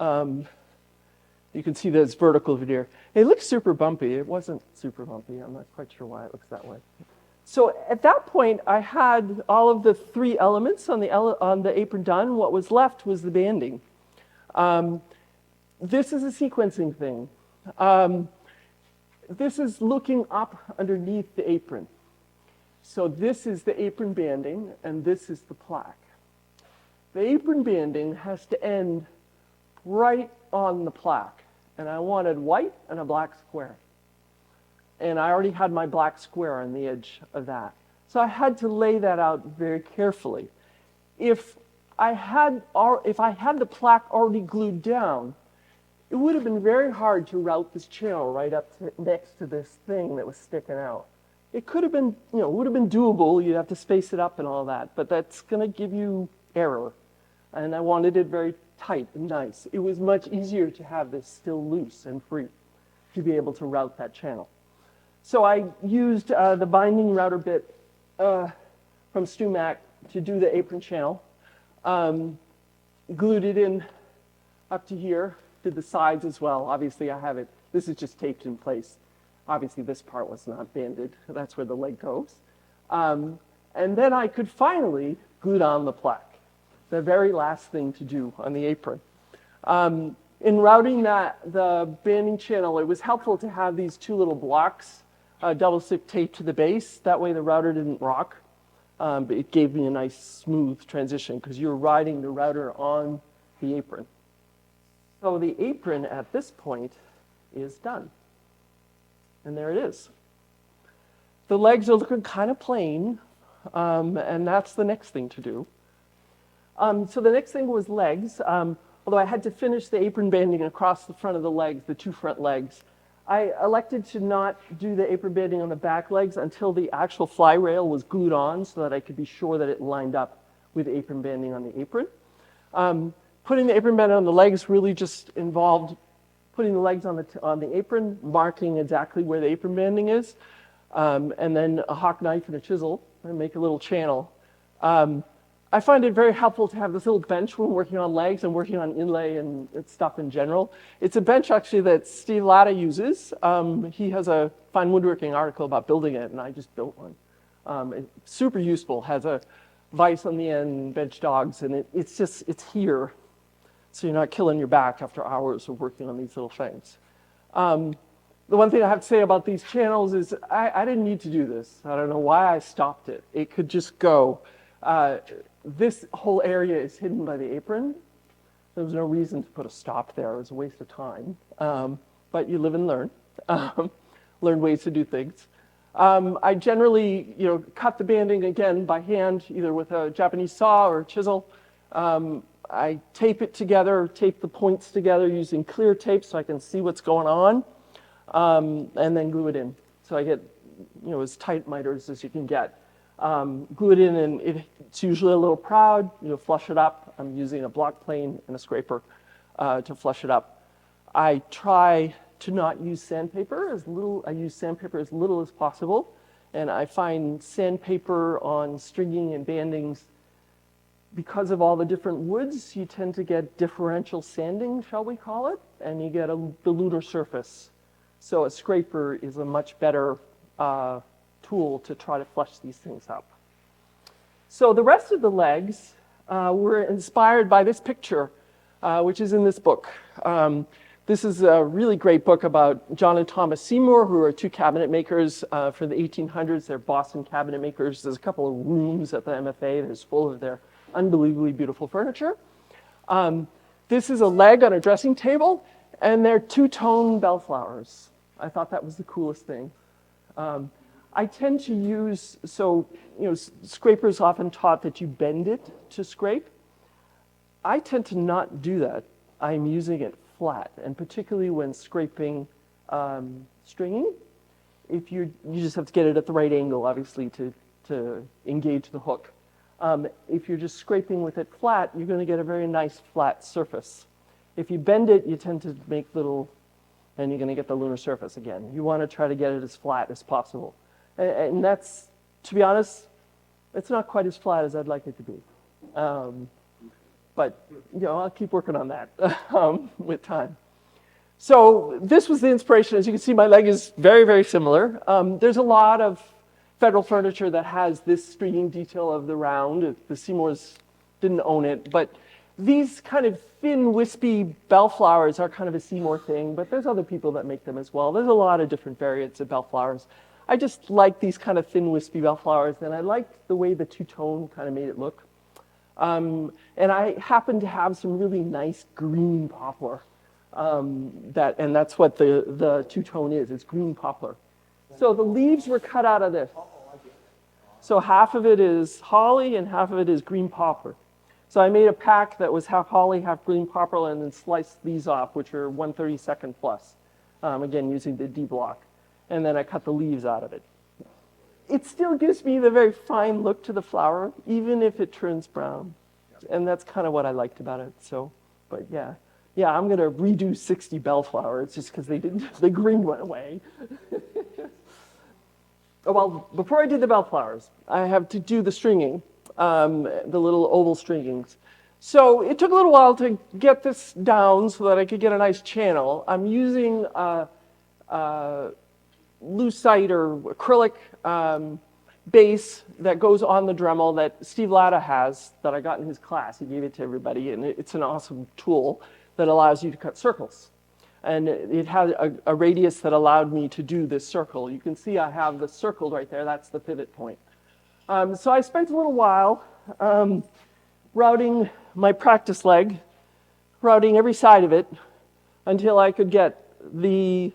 [SPEAKER 2] you can see this vertical veneer. It looks super bumpy. It wasn't super bumpy. I'm not quite sure why it looks that way. So at that point, I had all of the 3 elements on the apron done. What was left was the banding. This is a sequencing thing. This is looking up underneath the apron. So this is the apron banding, and this is the plaque. The apron banding has to end right on the plaque. And I wanted white and a black square. And I already had my black square on the edge of that. So I had to lay that out very carefully. If I had the plaque already glued down, it would have been very hard to route this channel right up next to this thing that was sticking out. It could have been, it would have been doable. You'd have to space it up and all that, but that's going to give you error. And I wanted it very tight and nice. It was much easier to have this still loose and free to be able to route that channel. So I used the binding router bit from StuMac to do the apron channel. Glued it in up to here, did the sides as well. Obviously I have it, this is just taped in place. Obviously this part was not banded, that's where the leg goes. And then I could finally glue down the plaque. The very last thing to do on the apron. In routing the banding channel, it was helpful to have these 2 little blocks double stick taped to the base. That way the router didn't rock. But it gave me a nice smooth transition because you're riding the router on the apron. So the apron at this point is done. And there it is. The legs are looking kind of plain, and that's the next thing to do. So the next thing was legs. Although I had to finish the apron banding across the front of the legs, the 2 front legs. I elected to not do the apron banding on the back legs until the actual fly rail was glued on so that I could be sure that it lined up with apron banding on the apron. Putting the apron band on the legs really just involved putting the legs on the apron, marking exactly where the apron banding is, and then a hawk knife and a chisel and make a little channel. I find it very helpful to have this little bench when working on legs and working on inlay and stuff in general. It's a bench actually that Steve Latta uses. He has a fine woodworking article about building it, and I just built one. It's super useful, has a vise on the end, bench dogs, and it's here. So you're not killing your back after hours of working on these little things. The one thing I have to say about these channels is I didn't need to do this. I don't know why I stopped it. It could just go. This whole area is hidden by the apron. There was no reason to put a stop there. It was a waste of time. But you live and learn. Learn ways to do things. I generally, cut the banding again by hand, either with a Japanese saw or a chisel. I tape it together, tape the points together using clear tape so I can see what's going on, and then glue it in. So I get, as tight miters as you can get. Glue it in, and it's usually a little proud. Flush it up. I'm using a block plane and a scraper to flush it up. I try to not use sandpaper I use sandpaper as little as possible, and I find sandpaper on stringing and bandings. Because of all the different woods, you tend to get differential sanding, shall we call it, and you get the lunar surface. So a scraper is a much better tool to try to flush these things up. So the rest of the legs were inspired by this picture, which is in this book. This is a really great book about John and Thomas Seymour, who are two cabinet makers for the 1800s. They're Boston cabinet makers. There's a couple of rooms at the MFA that's full of their unbelievably beautiful furniture. This is a leg on a dressing table, and they're two-tone bellflowers. I thought that was the coolest thing. I tend to use, scrapers often taught that you bend it to scrape. I tend to not do that. I'm using it flat, and particularly when scraping stringing, you just have to get it at the right angle, obviously, to engage the hook. If you're just scraping with it flat, you're going to get a very nice flat surface. If you bend it, you tend to make little, and you're going to get the lunar surface again. You want to try to get it as flat as possible. And that's, to be honest, it's not quite as flat as I'd like it to be. But, I'll keep working on that with time. So this was the inspiration. As you can see, my leg is very, very similar. There's a lot of Federal furniture that has this stringing detail of the round. The Seymours didn't own it, but these kind of thin, wispy bellflowers are kind of a Seymour thing, but there's other people that make them as well. There's a lot of different variants of bellflowers. I just like these kind of thin, wispy bellflowers, and I liked the way the two-tone kind of made it look. And I happen to have some really nice green poplar. And that's what the two-tone is. It's green poplar. So the leaves were cut out of this. So half of it is holly and half of it is green poplar. So I made a pack that was half holly, half green poplar, and then sliced these off, which are 1/32 plus. Again, using the D block. And then I cut the leaves out of it. It still gives me the very fine look to the flower, even if it turns brown. And that's kind of what I liked about it. So, but yeah, I'm going to redo 60 bellflowers just because the green went away. Well, before I did the bellflowers, I have to do the stringing, the little oval stringings. So it took a little while to get this down so that I could get a nice channel. I'm using lucite or acrylic base that goes on the Dremel that Steve Latta has that I got in his class. He gave it to everybody, and it's an awesome tool that allows you to cut circles. And it had a radius that allowed me to do this circle. You can see I have the circle right there. That's the pivot point. So I spent a little while routing my practice leg, routing every side of it until I could get the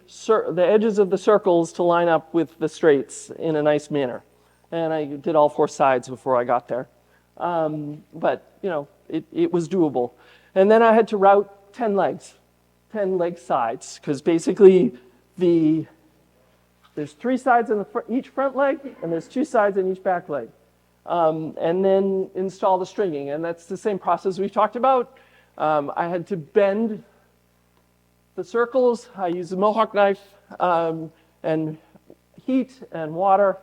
[SPEAKER 2] edges of the circles to line up with the straights in a nice manner. And I did all four sides before I got there. But, it was doable. And then I had to route 10 legs. 10 leg sides, because basically there's 3 sides in each front leg, and there's 2 sides in each back leg. And then install the stringing, and that's the same process we talked about. I had to bend the circles. I used a Mohawk knife and heat and water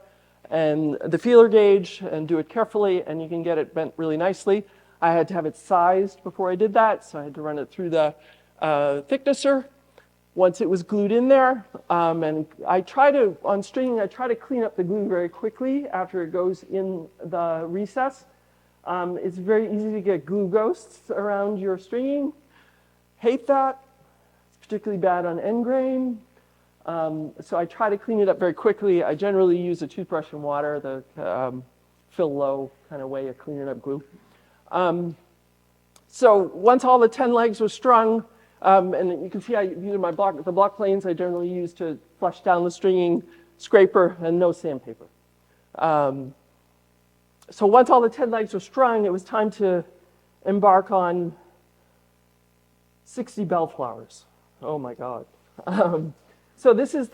[SPEAKER 2] and the feeler gauge and do it carefully, and you can get it bent really nicely. I had to have it sized before I did that, so I had to run it through the thicknesser. Once it was glued in there, and on stringing, I try to clean up the glue very quickly after it goes in the recess. It's very easy to get glue ghosts around your stringing. Hate that. It's particularly bad on end grain. So I try to clean it up very quickly. I generally use a toothbrush and water, the fill low kind of way of cleaning up glue. So once all the 10 legs were strung, and you can see I use the block planes I generally use to flush down the stringing, scraper, and no sandpaper. So once all the 10 legs were strung, it was time to embark on 60 bellflowers. Oh my God. So this is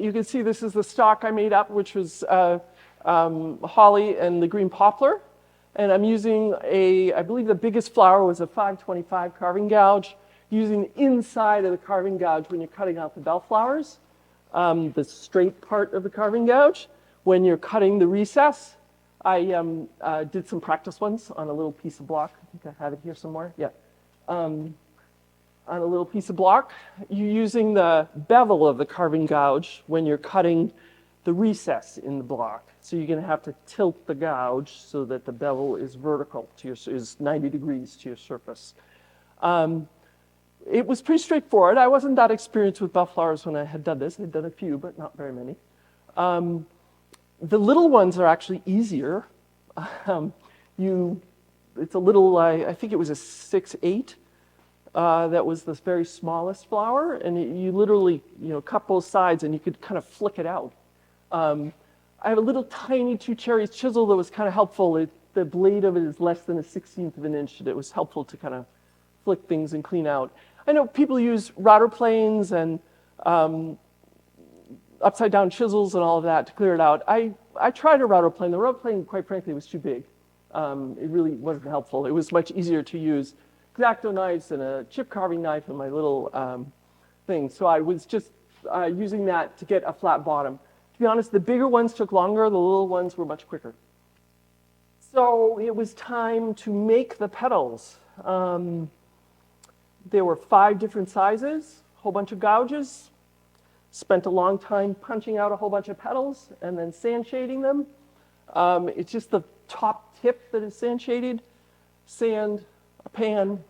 [SPEAKER 2] you can see this is the stock I made up, which was holly and the green poplar. And I'm using I believe the biggest flower was a 525 carving gouge, using the inside of the carving gouge when you're cutting out the bellflowers, the straight part of the carving gouge. When you're cutting the recess, I did some practice ones on a little piece of block. I think I have it here somewhere. Yeah. On a little piece of block, you're using the bevel of the carving gouge when you're cutting the recess in the block. So you're going to have to tilt the gouge so that the bevel is vertical is 90 degrees to your surface. It was pretty straightforward. I wasn't that experienced with bellflowers when I had done this. I'd done a few, but not very many. The little ones are actually easier. It's a little, I think it was a 6/8. That was the very smallest flower, and you literally, cut both sides, and you could kind of flick it out. I have a little tiny 2 cherries chisel that was kind of helpful. The blade of it is less than a 1/16 of an inch, and it was helpful to kind of flick things and clean out. I know people use router planes and upside down chisels and all of that to clear it out. I tried a router plane. The router plane, quite frankly, was too big. It really wasn't helpful. It was much easier to use X-Acto knives and a chip carving knife and my little thing. So I was just using that to get a flat bottom. To be honest, the bigger ones took longer. The little ones were much quicker. So it was time to make the petals. There were 5 different sizes, a whole bunch of gouges. Spent a long time punching out a whole bunch of petals and then sand shading them. It's just the top tip that is sand shaded. Sand, a pan,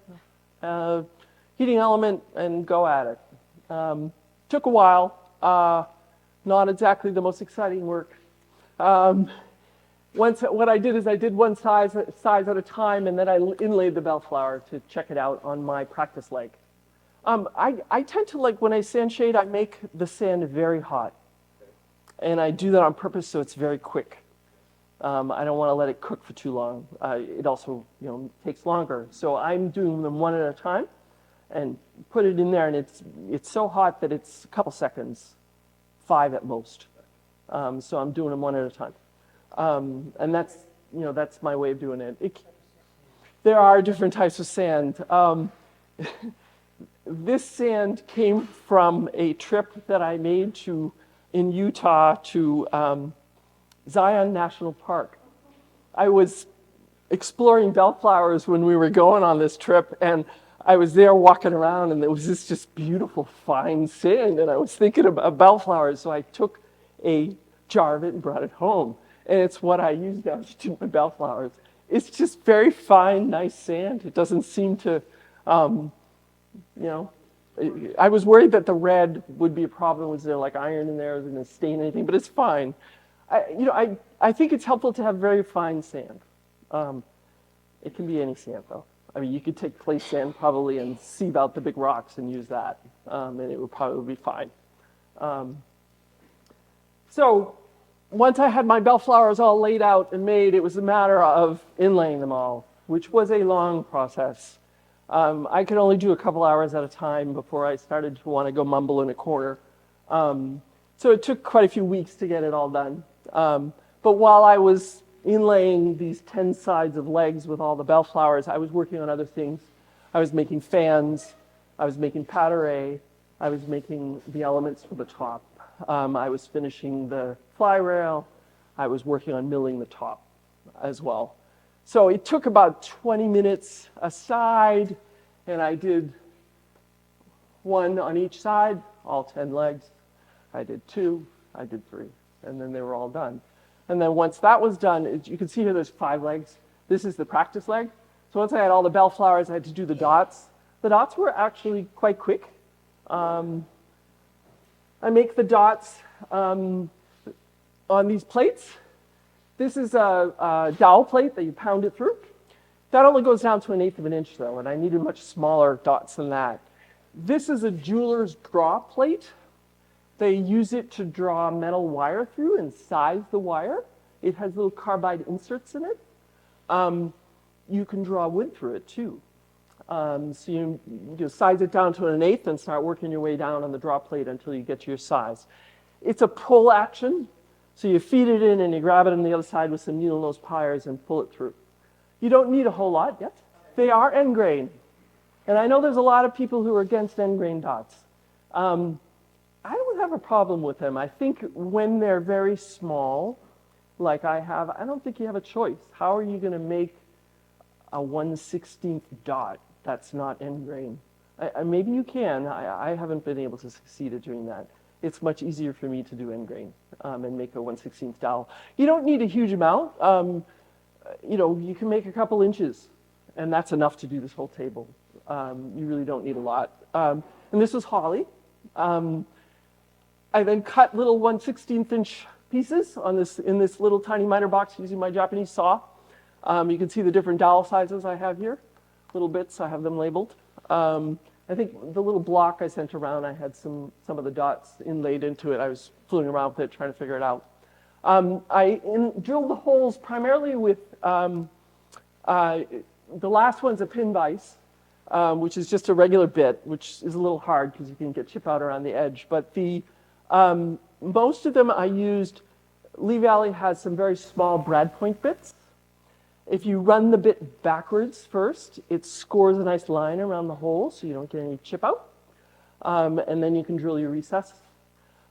[SPEAKER 2] heating element, and go at it. Took a while. Not exactly the most exciting work. What I did is I did one size at a time, and then I inlaid the bellflower to check it out on my practice leg. I tend to when I sand shade, I make the sand very hot. And I do that on purpose so it's very quick. I don't want to let it cook for too long. It also takes longer. So I'm doing them one at a time and put it in there, and it's so hot that it's a couple seconds, 5 at most. So I'm doing them one at a time. And that's my way of doing it. There are different types of sand. This sand came from a trip that I made in Utah to Zion National Park. I was exploring bellflowers when we were going on this trip, and I was there walking around, and there was this just beautiful fine sand, and I was thinking about bellflowers, so I took a jar of it and brought it home. And it's what I use now to do my bellflowers. It's just very fine, nice sand. It doesn't seem to, I was worried that the red would be a problem. Was there iron in there? Was it going to stain anything? But it's fine. I think it's helpful to have very fine sand. It can be any sand, though. I mean, you could take clay sand probably and sieve out the big rocks and use that, and it would probably be fine. So once I had my bellflowers all laid out and made, it was a matter of inlaying them all, which was a long process. I could only do a couple hours at a time before I started to want to go mumble in a corner. So it took quite a few weeks to get it all done. But while I was inlaying these 10 sides of legs with all the bellflowers, I was working on other things. I was making fans, I was making pattern, I was making the elements for the top. I was finishing the fly rail, I was working on milling the top as well. So it took about 20 minutes a side, and I did one on each side, all 10 legs. I did 2, I did 3, and then they were all done. And then once that was done, you can see here there's 5 legs. This is the practice leg. So once I had all the bellflowers, I had to do the dots. The dots were actually quite quick. I make the dots on these plates. This is a dowel plate that you pound it through. That only goes down to 1/8 of an inch though, and I needed much smaller dots than that. This is a jeweler's draw plate. They use it to draw metal wire through and size the wire. It has little carbide inserts in it. You can draw wood through it too. So you just size it down to 1/8 and start working your way down on the draw plate until you get to your size. It's a pull action. So you feed it in and you grab it on the other side with some needle nose pliers and pull it through. You don't need a whole lot yet. They are end grain. And I know there's a lot of people who are against end grain dots. I don't have a problem with them. I think when they're very small, like I have, I don't think you have a choice. How are you going to make a 1/16 dot that's not end grain? Maybe you can. I haven't been able to succeed at doing that. It's much easier for me to do end grain and make a 1/16 dowel. You don't need a huge amount. You can make a couple inches, and that's enough to do this whole table. You really don't need a lot. And this was holly. I then cut little 1/16 inch pieces in this little tiny miter box using my Japanese saw. You can see the different dowel sizes I have here. Little bits, I have them labeled. I think the little block I sent around, I had some of the dots inlaid into it. I was fooling around with it, trying to figure it out. I drilled the holes primarily with, the last one's a pin vise, which is just a regular bit, which is a little hard because you can get chip out around the edge. But most of them I used, Lee Valley has some very small brad point bits. If you run the bit backwards first, it scores a nice line around the hole so you don't get any chip out. And then you can drill your recess.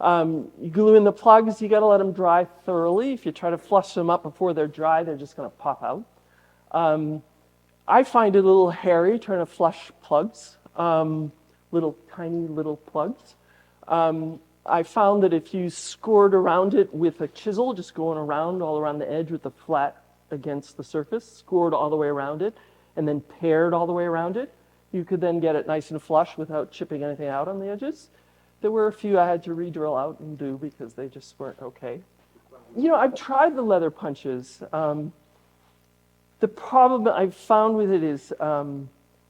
[SPEAKER 2] You glue in the plugs, you gotta let them dry thoroughly. If you try to flush them up before they're dry, they're just gonna pop out. I find it a little hairy trying to flush plugs, tiny little plugs. I found that if you scored around it with a chisel, just going around all around the edge with the flat against the surface, scored all the way around it, and then paired all the way around it, you could then get it nice and flush without chipping anything out on the edges. There were a few I had to re-drill out and do because they just weren't okay. I've tried the leather punches. The problem I've found with it is,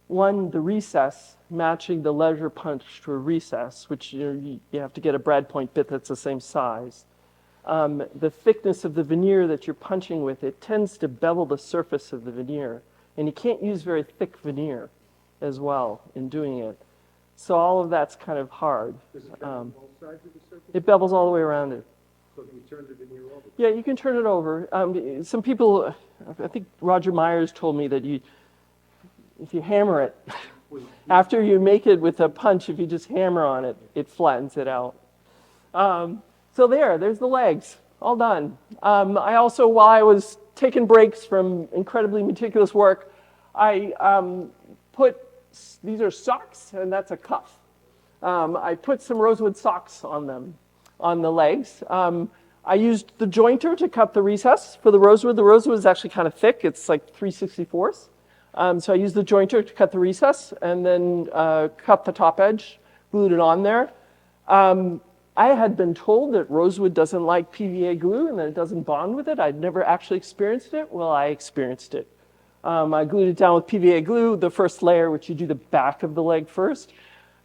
[SPEAKER 2] one, the recess, matching the leisure punch to a recess, which you have to get a brad point bit that's the same size. The thickness of the veneer that you're punching with, it tends to bevel the surface of the veneer. And you can't use very thick veneer as well in doing it. So all of that's kind of hard.
[SPEAKER 3] Does it bevel both sides of the surface?
[SPEAKER 2] It bevels all the way around it.
[SPEAKER 3] So can you turn the veneer over?
[SPEAKER 2] Yeah, you can turn it over. Some people, I think Roger Myers told me that if you hammer it, after you make it with a punch, if you just hammer on it, it flattens it out. So there's the legs, all done. I also, while I was taking breaks from incredibly meticulous work, I these are socks, and that's a cuff. I put some rosewood socks on them, on the legs. I used the jointer to cut the recess for the rosewood. The rosewood is actually kind of thick. It's like 3/64. So I used the jointer to cut the recess and then cut the top edge, glued it on there. I had been told that rosewood doesn't like PVA glue and that it doesn't bond with it. I'd never actually experienced it. Well, I experienced it. I glued it down with PVA glue, the first layer, which you do the back of the leg first.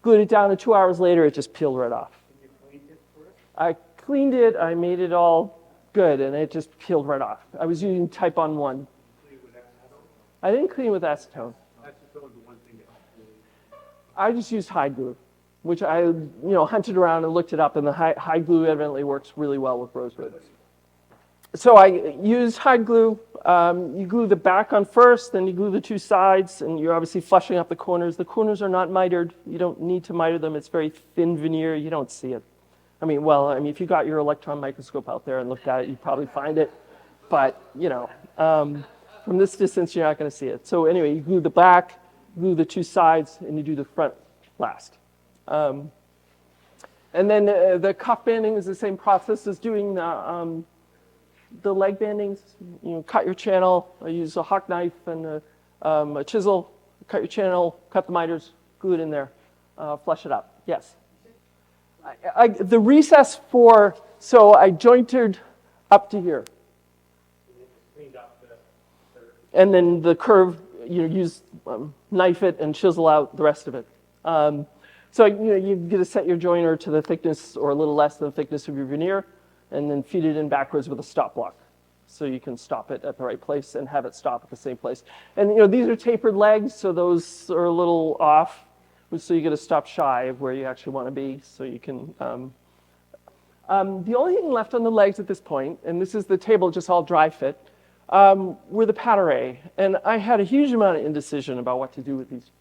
[SPEAKER 2] Glued it down, and 2 hours later, it just peeled right off.
[SPEAKER 3] And you cleaned it first?
[SPEAKER 2] I cleaned it, I made it all good, and it just peeled right off. I was using Type on 1.
[SPEAKER 3] Clean with acetone?
[SPEAKER 2] I didn't clean with acetone.
[SPEAKER 3] Acetone is the one thing that helps really.
[SPEAKER 2] I just used hide glue, which I hunted around and looked it up, and the hide glue evidently works really well with rosewood. So I use hide glue. You glue the back on first, then you glue the two sides, and you're obviously flushing up the corners. The corners are not mitered. You don't need to miter them. It's very thin veneer. You don't see it. I mean, if you got your electron microscope out there and looked at it, you'd probably find it. But, from this distance, you're not going to see it. So anyway, you glue the back, glue the two sides, and you do the front last. And then the cuff banding is the same process as doing the leg bandings. Cut your channel. I use a hawk knife and a chisel. Cut your channel, cut the miters, glue it in there, flush it up. Yes. The recess so I jointed up to here. And then the curve, use knife it and chisel out the rest of it. So you get to set your joiner to the thickness or a little less than the thickness of your veneer, and then feed it in backwards with a stop block. So you can stop it at the right place and have it stop at the same place. And these are tapered legs, so those are a little off. So you get to stop shy of where you actually want to be. So you can. The only thing left on the legs at this point, and this is the table just all dry fit, were the patterae. And I had a huge amount of indecision about what to do with these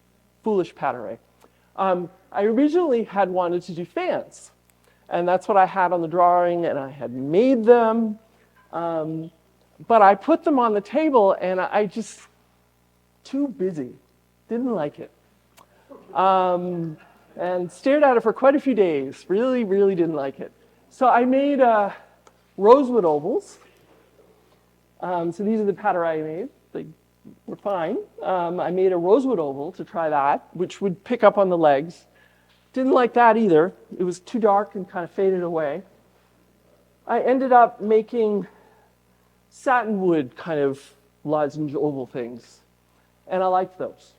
[SPEAKER 2] foolish patterae. I originally had wanted to do fans. And that's what I had on the drawing, and I had made them. But I put them on the table, and I just, too busy, didn't like it. And stared at it for quite a few days. Really, really didn't like it. So I made rosewood ovals. So these are the patterae I made. They were fine. I made a rosewood oval to try that, which would pick up on the legs. Didn't like that either. It was too dark and kind of faded away. I ended up making satinwood kind of lozenge oval things. And I liked those.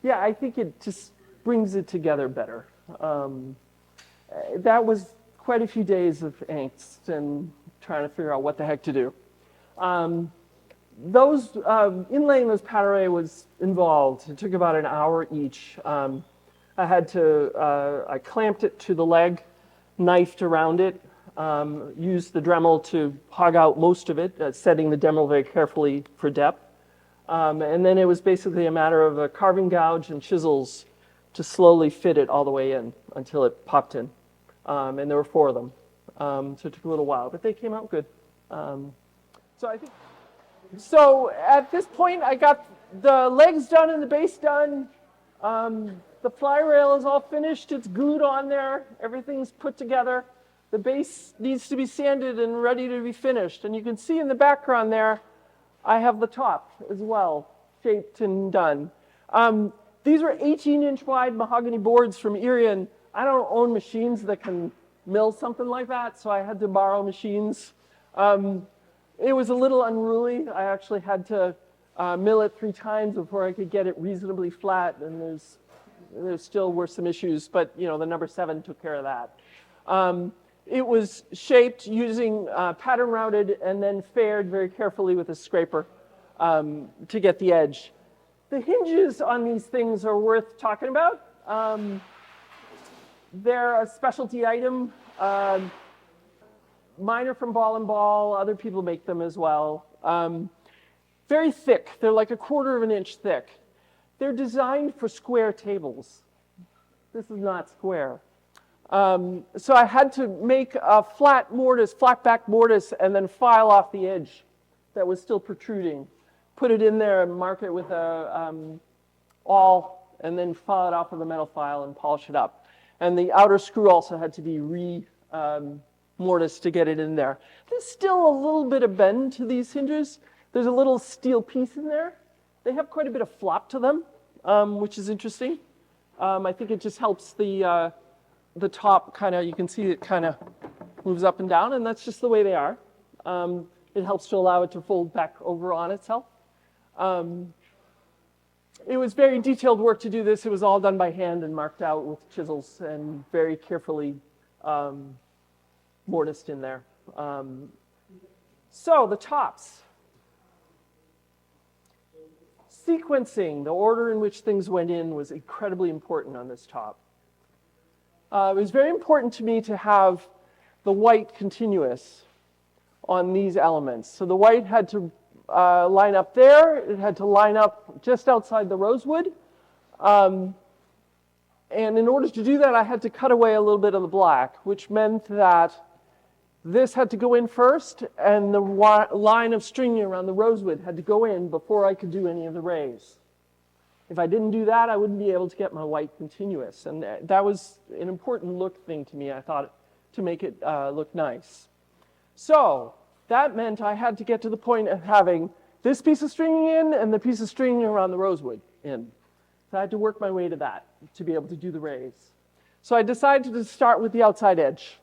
[SPEAKER 2] Yeah, I think it just brings it together better. That was quite a few days of angst and trying to figure out what the heck to do. Inlaying those patterae was involved. It took about an hour each. I clamped it to the leg, knifed around it, used the Dremel to hog out most of it, setting the Dremel very carefully for depth. And then it was basically a matter of a carving gouge and chisels to slowly fit it all the way in until it popped in. And there were 4 of them. So it took a little while, but they came out good. So at this point, I got the legs done and the base done. The fly rail is all finished. It's glued on there. Everything's put together. The base needs to be sanded and ready to be finished. And you can see in the background there, I have the top as well, shaped and done. These were 18-inch wide mahogany boards from Erie. I don't own machines that can mill something like that, so I had to borrow machines. It was a little unruly. I actually had to mill it 3 times before I could get it reasonably flat, and there still were some issues, but the number 7 took care of that. It was shaped using pattern routed and then faired very carefully with a scraper to get the edge. The hinges on these things are worth talking about. They're a specialty item. Mine are from Ball and Ball. Other people make them as well. Very thick. They're like 1/4 of an inch thick. They're designed for square tables. This is not square. So I had to make a flat back mortise, and then file off the edge that was still protruding. Put it in there and mark it with a awl, and then file it off with a metal file and polish it up. And the outer screw also had to be mortise to get it in there. There's still a little bit of bend to these hinges. There's a little steel piece in there. They have quite a bit of flop to them, which is interesting. I think it just helps the top you can see it kind of moves up and down, and that's just the way they are. It helps to allow it to fold back over on itself. It was very detailed work to do this. It was all done by hand and marked out with chisels and very carefully mortised in there. So the tops. Sequencing, the order in which things went in, was incredibly important on this top. It was very important to me to have the white continuous. on these elements. So the white had to line up there. It had to line up just outside the rosewood. And in order to do that, I had to cut away a little bit of the black, which meant that this had to go in first, and the line of stringing around the rosewood had to go in before I could do any of the rays. If I didn't do that, I wouldn't be able to get my white continuous. And that was an important look thing to me, I thought, to make it look nice. So that meant I had to get to the point of having this piece of stringing in and the piece of stringing around the rosewood in. So I had to work my way to that to be able to do the rays. So I decided to start with the outside edge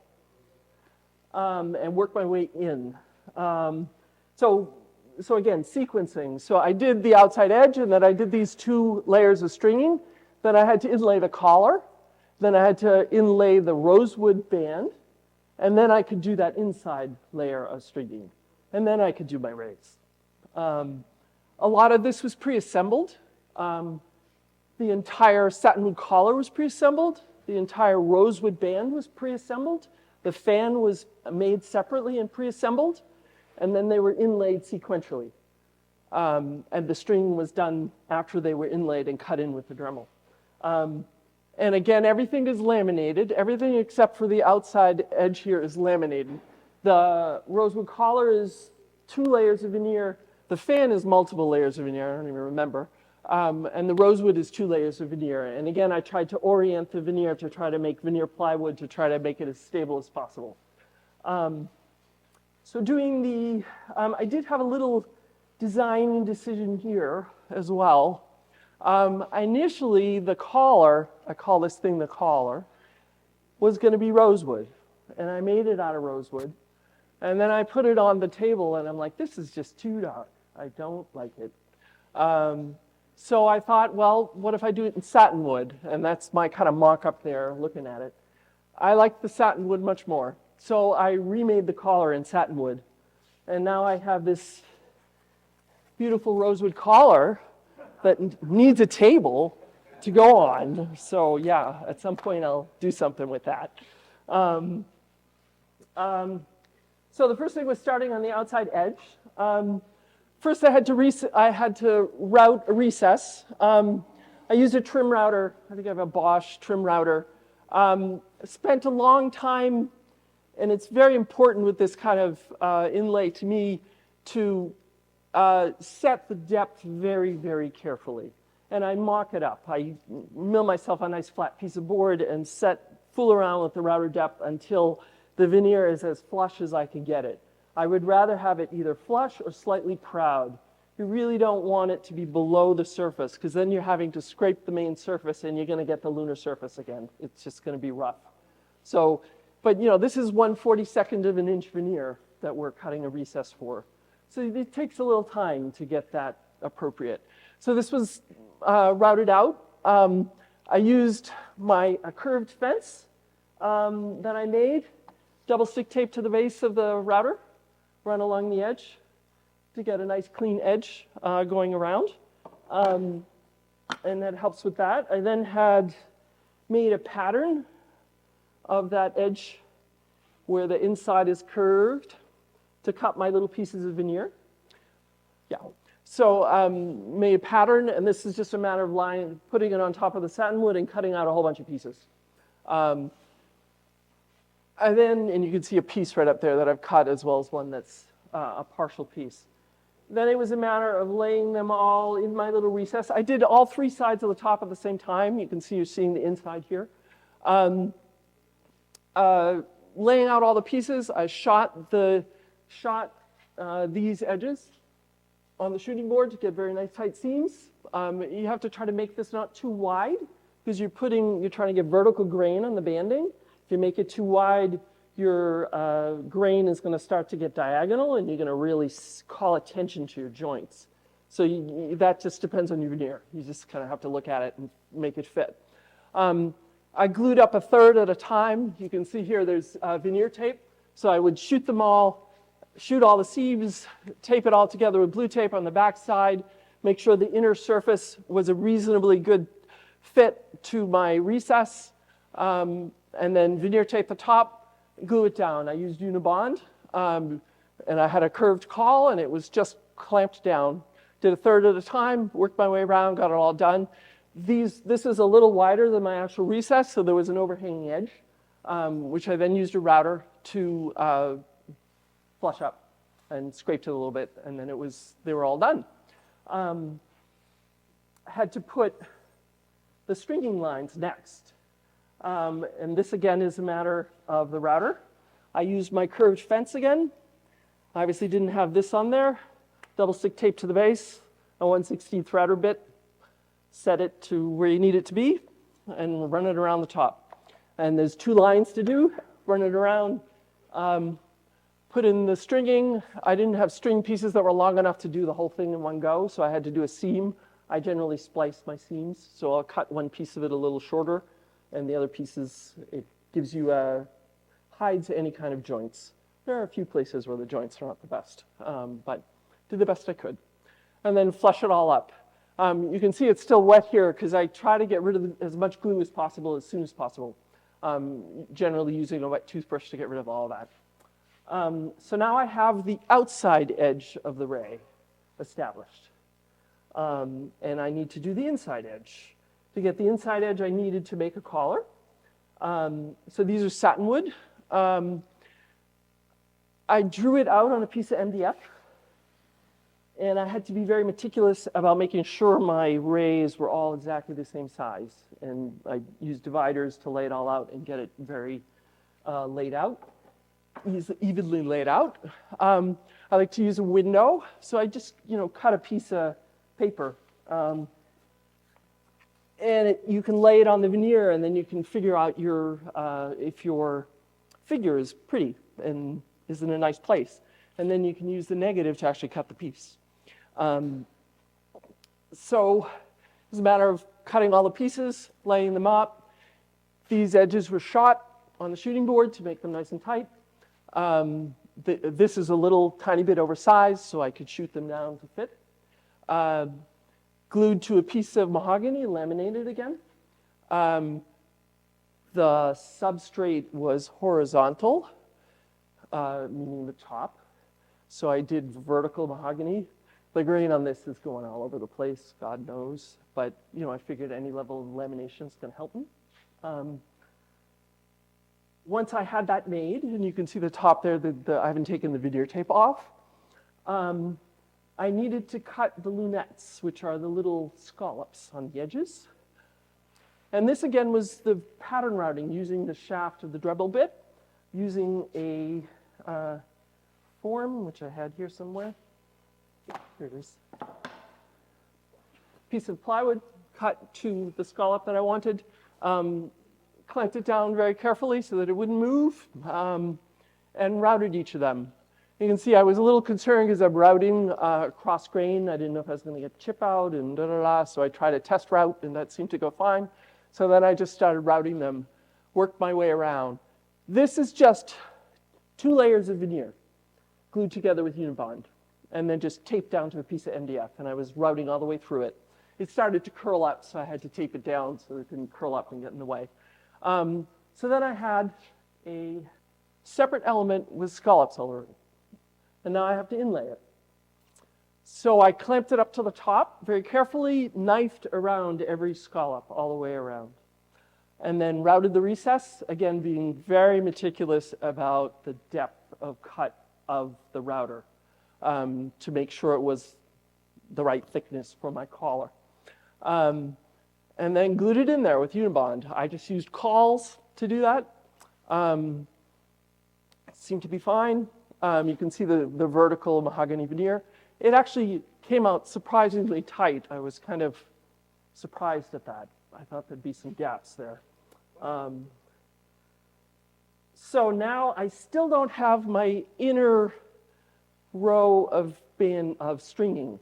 [SPEAKER 2] and work my way in. So again, sequencing. So I did the outside edge, and then I did these 2 layers of stringing. Then I had to inlay the collar. Then I had to inlay the rosewood band. And then I could do that inside layer of stringing. And then I could do my rays. A lot of this was pre-assembled. The entire satinwood collar was pre-assembled. The entire rosewood band was pre-assembled. The fan was made separately and pre-assembled. And then they were inlaid sequentially. And the string was done after they were inlaid and cut in with the Dremel. And again, everything is laminated. Everything except for the outside edge here is laminated. The rosewood collar is 2 layers of veneer. The fan is multiple layers of veneer. I don't even remember. And the rosewood is 2 layers of veneer. And again, I tried to orient the veneer to try to make veneer plywood to try to make it as stable as possible. So doing the, I did have a little design decision here as well. Initially, the collar, I call this thing the collar, was going to be rosewood. And I made it out of rosewood. And then I put it on the table, and I'm like, this is just too dark. I don't like it. So I thought, well, what if I do it in satinwood? And that's my kind of mock-up there, looking at it. I like the satinwood much more. So I remade the collar in satinwood. And now I have this beautiful rosewood collar that needs a table to go on. So yeah, at some point I'll do something with that. So the first thing was starting on the outside edge. First I had to route a recess. I used a trim router. I think I have a Bosch trim router. Spent a long time, and it's very important with this kind of inlay to me to set the depth very, very carefully. And I mock it up. I mill myself a nice flat piece of board and fool around with the router depth until the veneer is as flush as I can get it. I would rather have it either flush or slightly proud. You really don't want it to be below the surface, because then you're having to scrape the main surface and you're going to get the lunar surface again. It's just going to be rough. So, but you know, this is 1/42 of an inch veneer that we're cutting a recess for. So it takes a little time to get that appropriate. So this was routed out. I used a curved fence that I made, double stick tape to the base of the router, run along the edge to get a nice clean edge going around. And that helps with that. I then had made a pattern of that edge where the inside is curved to cut my little pieces of veneer. Yeah. So made a pattern, and this is just a matter of putting it on top of the satinwood and cutting out a whole bunch of pieces. And you can see a piece right up there that I've cut, as well as one that's a partial piece. Then it was a matter of laying them all in my little recess. I did all 3 sides of the top at the same time. You can see you're seeing the inside here. Laying out all the pieces, I shot these edges on the shooting board to get very nice tight seams. You have to try to make this not too wide, because you're trying to get vertical grain on the banding. If you make it too wide, your grain is going to start to get diagonal, and you're going to really call attention to your joints. So that just depends on your veneer. You just kind of have to look at it and make it fit. I glued up 1/3 at a time. You can see here there's veneer tape. So I would shoot all the sieves, tape it all together with blue tape on the back side, make sure the inner surface was a reasonably good fit to my recess, and then veneer tape the top, glue it down. I used Unibond. And I had a curved caul, and it was just clamped down. Did a third at a time, worked my way around, got it all done. This is a little wider than my actual recess, so there was an overhanging edge, which I then used a router to flush up and scraped it a little bit, and then they were all done. Had to put the stringing lines next. And this again is a matter of the router. I used my curved fence again. I obviously didn't have this on there. Double stick tape to the base, a 1/16 router bit, set it to where you need it to be, and run it around the top. And there's 2 lines to do, run it around, put in the stringing. I didn't have string pieces that were long enough to do the whole thing in one go, so I had to do a seam. I generally splice my seams, so I'll cut one piece of it a little shorter, and the other pieces, it gives you, hides any kind of joints. There are a few places where the joints are not the best, but did the best I could. And then flush it all up. You can see it's still wet here because I try to get rid of as much glue as possible as soon as possible, generally using a wet toothbrush to get rid of all of that. So now I have the outside edge of the ray established. And I need to do the inside edge. To get the inside edge, I needed to make a collar. So these are satinwood. I drew it out on a piece of MDF. And I had to be very meticulous about making sure my rays were all exactly the same size. And I used dividers to lay it all out and get it very laid out, evenly laid out. I like to use a window, so I just cut a piece of paper. And you can lay it on the veneer, and then you can figure out if your figure is pretty and is in a nice place. And then you can use the negative to actually cut the piece. So it's a matter of cutting all the pieces, laying them up. These edges were shot on the shooting board to make them nice and tight. This is a little tiny bit oversized, so I could shoot them down to fit. Glued to a piece of mahogany, laminated again. The substrate was horizontal, meaning the top. So I did vertical mahogany. The grain on this is going all over the place, God knows. But I figured any level of lamination is going to help me. Once I had that made, and you can see the top there, I haven't taken the veneer tape off. I needed to cut the lunettes, which are the little scallops on the edges. And this again was the pattern routing using the shaft of the Dremel bit, using a form, which I had here somewhere. Here it is. Piece of plywood cut to the scallop that I wanted. Clamped it down very carefully so that it wouldn't move, and routed each of them. You can see I was a little concerned because I'm routing cross grain. I didn't know if I was going to get chip out and so I tried a test route, and that seemed to go fine. So then I just started routing them, worked my way around. This is just 2 layers of veneer glued together with Unibond, and then just taped down to a piece of MDF, and I was routing all the way through it. It started to curl up, so I had to tape it down so it didn't curl up and get in the way. So then I had a separate element with scallops all over it. And now I have to inlay it. So I clamped it up to the top very carefully, knifed around every scallop all the way around. And then routed the recess, again being very meticulous about the depth of cut of the router to make sure it was the right thickness for my collar. And then glued it in there with Unibond. I just used cauls to do that. It seemed to be fine. You can see the vertical mahogany veneer. It actually came out surprisingly tight. I was kind of surprised at that. I thought there'd be some gaps there. So now I still don't have my inner row of stringing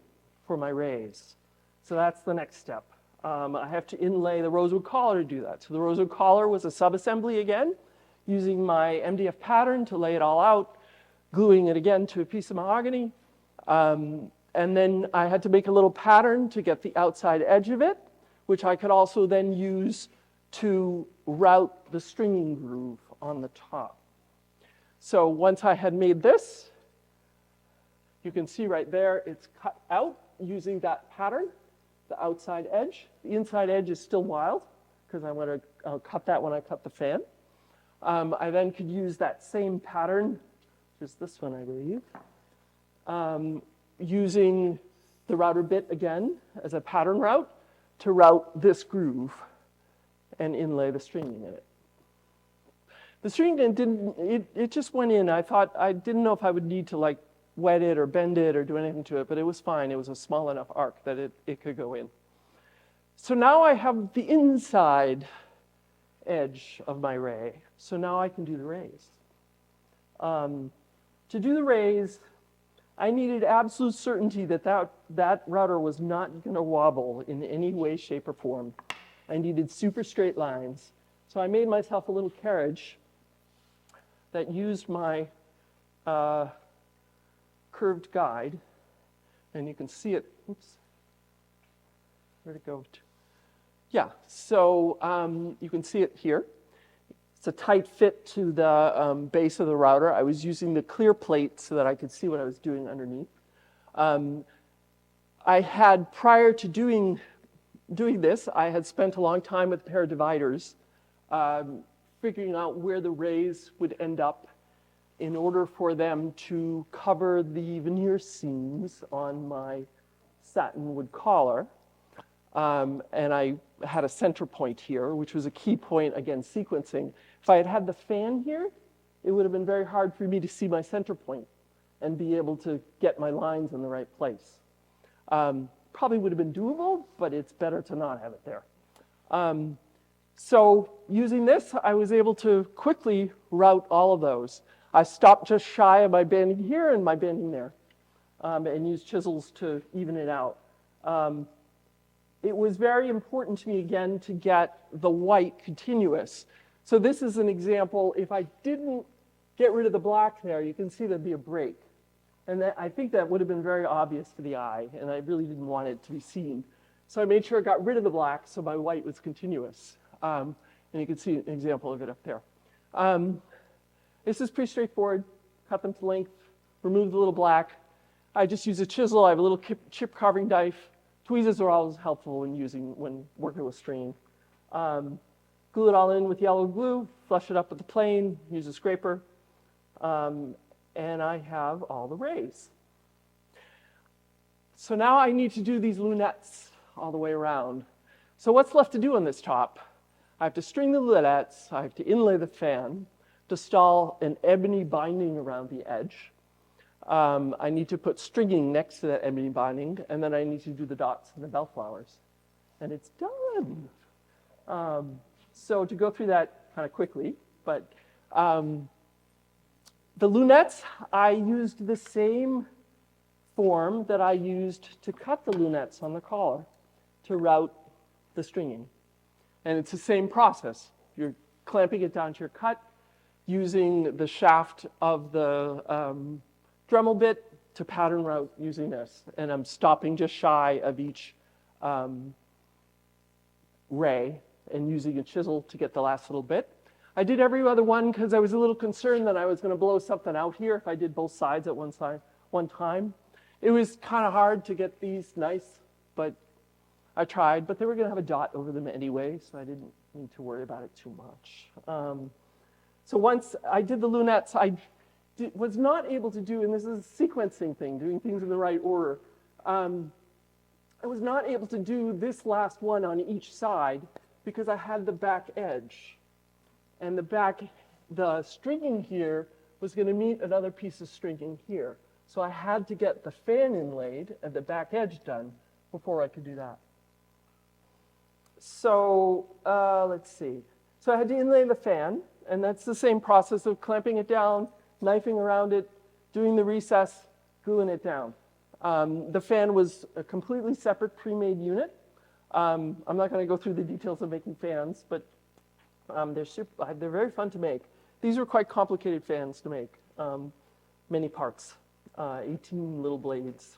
[SPEAKER 2] for my rays. So that's the next step. I have to inlay the rosewood collar to do that. So the rosewood collar was a subassembly again, using my MDF pattern to lay it all out, gluing it again to a piece of mahogany. And then I had to make a little pattern to get the outside edge of it, which I could also then use to route the stringing groove on the top. So once I had made this, You can see right there, it's cut out using that pattern, the outside edge. The inside edge is still wild, because I'll cut that when I cut the fan. I then could use that same pattern, which is this one, I believe, using the router bit again as a pattern route to route this groove and inlay the stringing in it. The stringing it just went in. I didn't know if I would need to like wet it or bend it or do anything to it, but it was fine. It was a small enough arc that it could go in. So now I have the inside edge of my ray. So now I can do the rays. To do the rays, I needed absolute certainty that router was not going to wobble in any way, shape, or form. I needed super straight lines. So I made myself a little carriage that used my curved guide. And you can see it. Oops. Where'd it go? Yeah, so you can see it here. It's a tight fit to the base of the router. I was using the clear plate so that I could see what I was doing underneath. I had, prior to doing this, I had spent a long time with a pair of dividers, figuring out where the rays would end up in order for them to cover the veneer seams on my satin wood collar. And I had a center point here, which was a key point, again, sequencing. If I had had the fan here, it would have been very hard for me to see my center point and be able to get my lines in the right place. Probably would have been doable, but it's better to not have it there. So using this, I was able to quickly route all of those. I stopped just shy of my banding here and my banding there, and used chisels to even it out. It was very important to me, again, to get the white continuous. So this is an example. If I didn't get rid of the black there, you can see there'd be a break. And I think that would have been very obvious to the eye, and I really didn't want it to be seen. So I made sure I got rid of the black so my white was continuous. And you can see an example of it up there. This is pretty straightforward. Cut them to length, remove the little black. I just use a chisel. I have a little chip carving knife. Tweezers are always helpful when working with stringing. Glue it all in with yellow glue, flush it up with the plane, use a scraper, and I have all the rays. So now I need to do these lunettes all the way around. So what's left to do on this top? I have to string the lunettes, I have to inlay the fan, to install an ebony binding around the edge. I need to put stringing next to that ebony binding, and then I need to do the dots and the bellflowers. And it's done. So to go through that kind of quickly, but the lunettes, I used the same form that I used to cut the lunettes on the collar to route the stringing. And it's the same process. You're clamping it down to your cut, using the shaft of the Dremel bit to pattern route using this. And I'm stopping just shy of each ray and using a chisel to get the last little bit. I did every other one because I was a little concerned that I was going to blow something out here if I did both sides at one time. It was kind of hard to get these nice, but I tried. But they were going to have a dot over them anyway, so I didn't need to worry about it too much. So once I did the lunettes, I was not able to do, and this is a sequencing thing, doing things in the right order. I was not able to do this last one on each side because I had the back edge. And the stringing here was going to meet another piece of stringing here. So I had to get the fan inlaid and the back edge done before I could do that. So let's see. So I had to inlay the fan, and that's the same process of clamping it down, knifing around it, doing the recess, gluing it down. The fan was a completely separate pre-made unit. I'm not going to go through the details of making fans, but they're very fun to make. These are quite complicated fans to make, many parts, 18 little blades.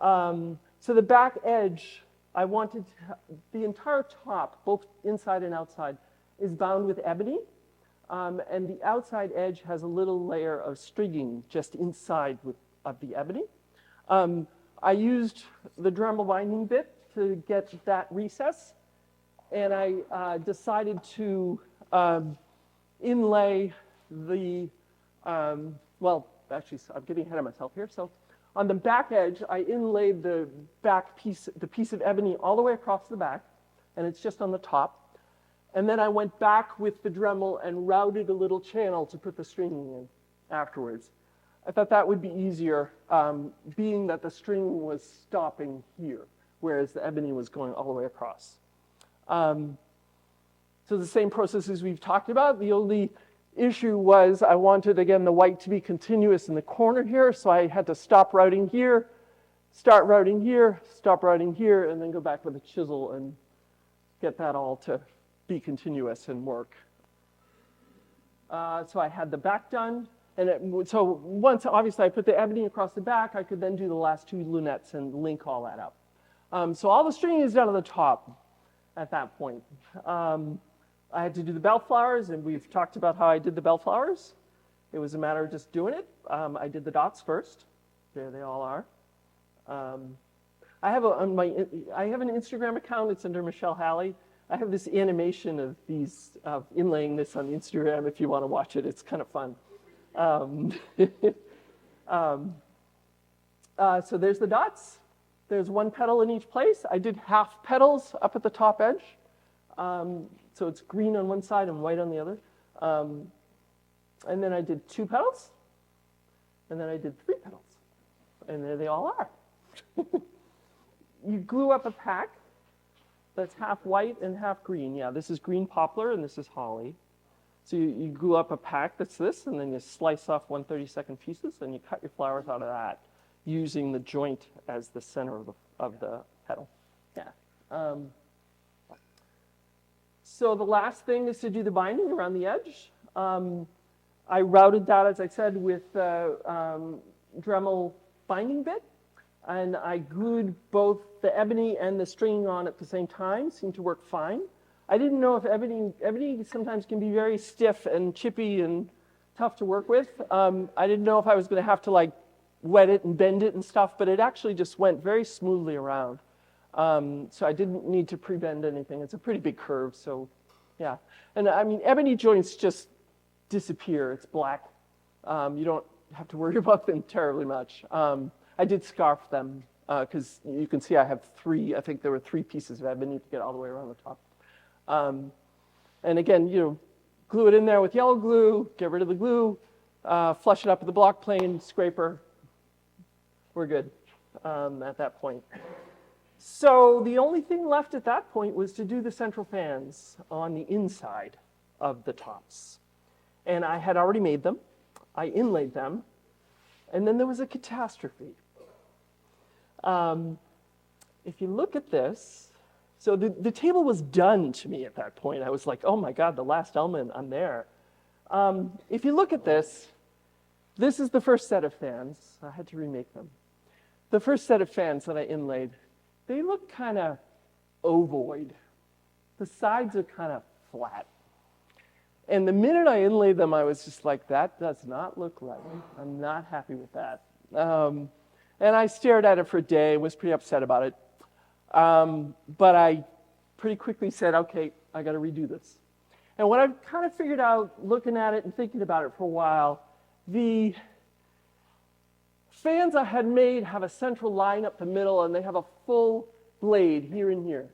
[SPEAKER 2] So the back edge, I wanted the entire top, both inside and outside, is bound with ebony. And the outside edge has a little layer of stringing just inside the ebony. I used the Dremel binding bit to get that recess, and I decided to inlay the, well, actually, I'm getting ahead of myself here. So on the back edge, I inlaid the back piece, the piece of ebony all the way across the back, and it's just on the top. And then I went back with the Dremel and routed a little channel to put the stringing in afterwards. I thought that would be easier, being that the string was stopping here, whereas the ebony was going all the way across. So the same processes we've talked about. The only issue was I wanted, again, the white to be continuous in the corner here, so I had to stop routing here, start routing here, stop routing here, and then go back with a chisel and get that all to be continuous and work. So I had the back done, and so once, obviously, I put the ebony across the back, I could then do the last two lunettes and link all that up. So all the stringing is down at the top at that point. I had to do the bellflowers, and we've talked about how I did the bellflowers. It was a matter of just doing it. I did the dots first. There they all are. I have an Instagram account. It's under Michelle Halley. I have this animation of these inlaying this on Instagram. If you want to watch it, it's kind of fun. So there's the dots. There's one petal in each place. I did half petals up at the top edge. So it's green on one side and white on the other. And then I did 2 petals. And then I did 3 petals. And there they all are. You glue up a pack that's half white and half green. Yeah, this is green poplar and this is holly. So you glue up a pack that's this, and then you slice off 1/32 pieces, and you cut your flowers out of that using the joint as the center of the petal. Yeah. So the last thing is to do the binding around the edge. I routed that, as I said, with Dremel binding bit, and I glued both the ebony and the stringing on at the same time. Seemed to work fine. I didn't know if ebony sometimes can be very stiff and chippy and tough to work with. I didn't know if I was going to have to like wet it and bend it and stuff, but it actually just went very smoothly around. So I didn't need to pre-bend anything. It's a pretty big curve, so yeah. And I mean, ebony joints just disappear. It's black. You don't have to worry about them terribly much. I did scarf them because you can see I have 3. I think there were 3 pieces of ebony to get all the way around the top. And again, glue it in there with yellow glue, get rid of the glue, flush it up with the block plane, scraper. We're good at that point. So the only thing left at that point was to do the central fans on the inside of the tops. And I had already made them. I inlaid them. And then there was a catastrophe. If you look at this, so the table was done to me at that point. I was like, oh my God, the last element, I'm there. If you look at this, this is the first set of fans. I had to remake them. The first set of fans that I inlaid, they look kind of ovoid. The sides are kind of flat. And the minute I inlaid them, I was just like, that does not look right. I'm not happy with that. And I stared at it for a day, was pretty upset about it. But I pretty quickly said, okay, I got to redo this. And what I've kind of figured out, looking at it and thinking about it for a while, the fans I had made have a central line up the middle, and they have a full blade here and here.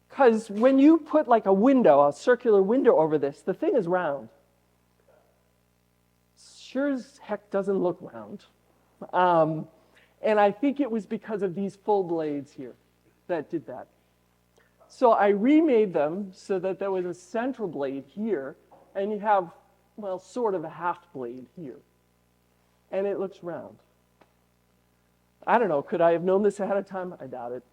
[SPEAKER 2] Because when you put like a window, a circular window over this, the thing is round. Sure as heck doesn't look round. And I think it was because of these full blades here that did that. So I remade them so that there was a central blade here, and you have, well, sort of a half blade here. And it looks round. I don't know, could I have known this ahead of time? I doubt it.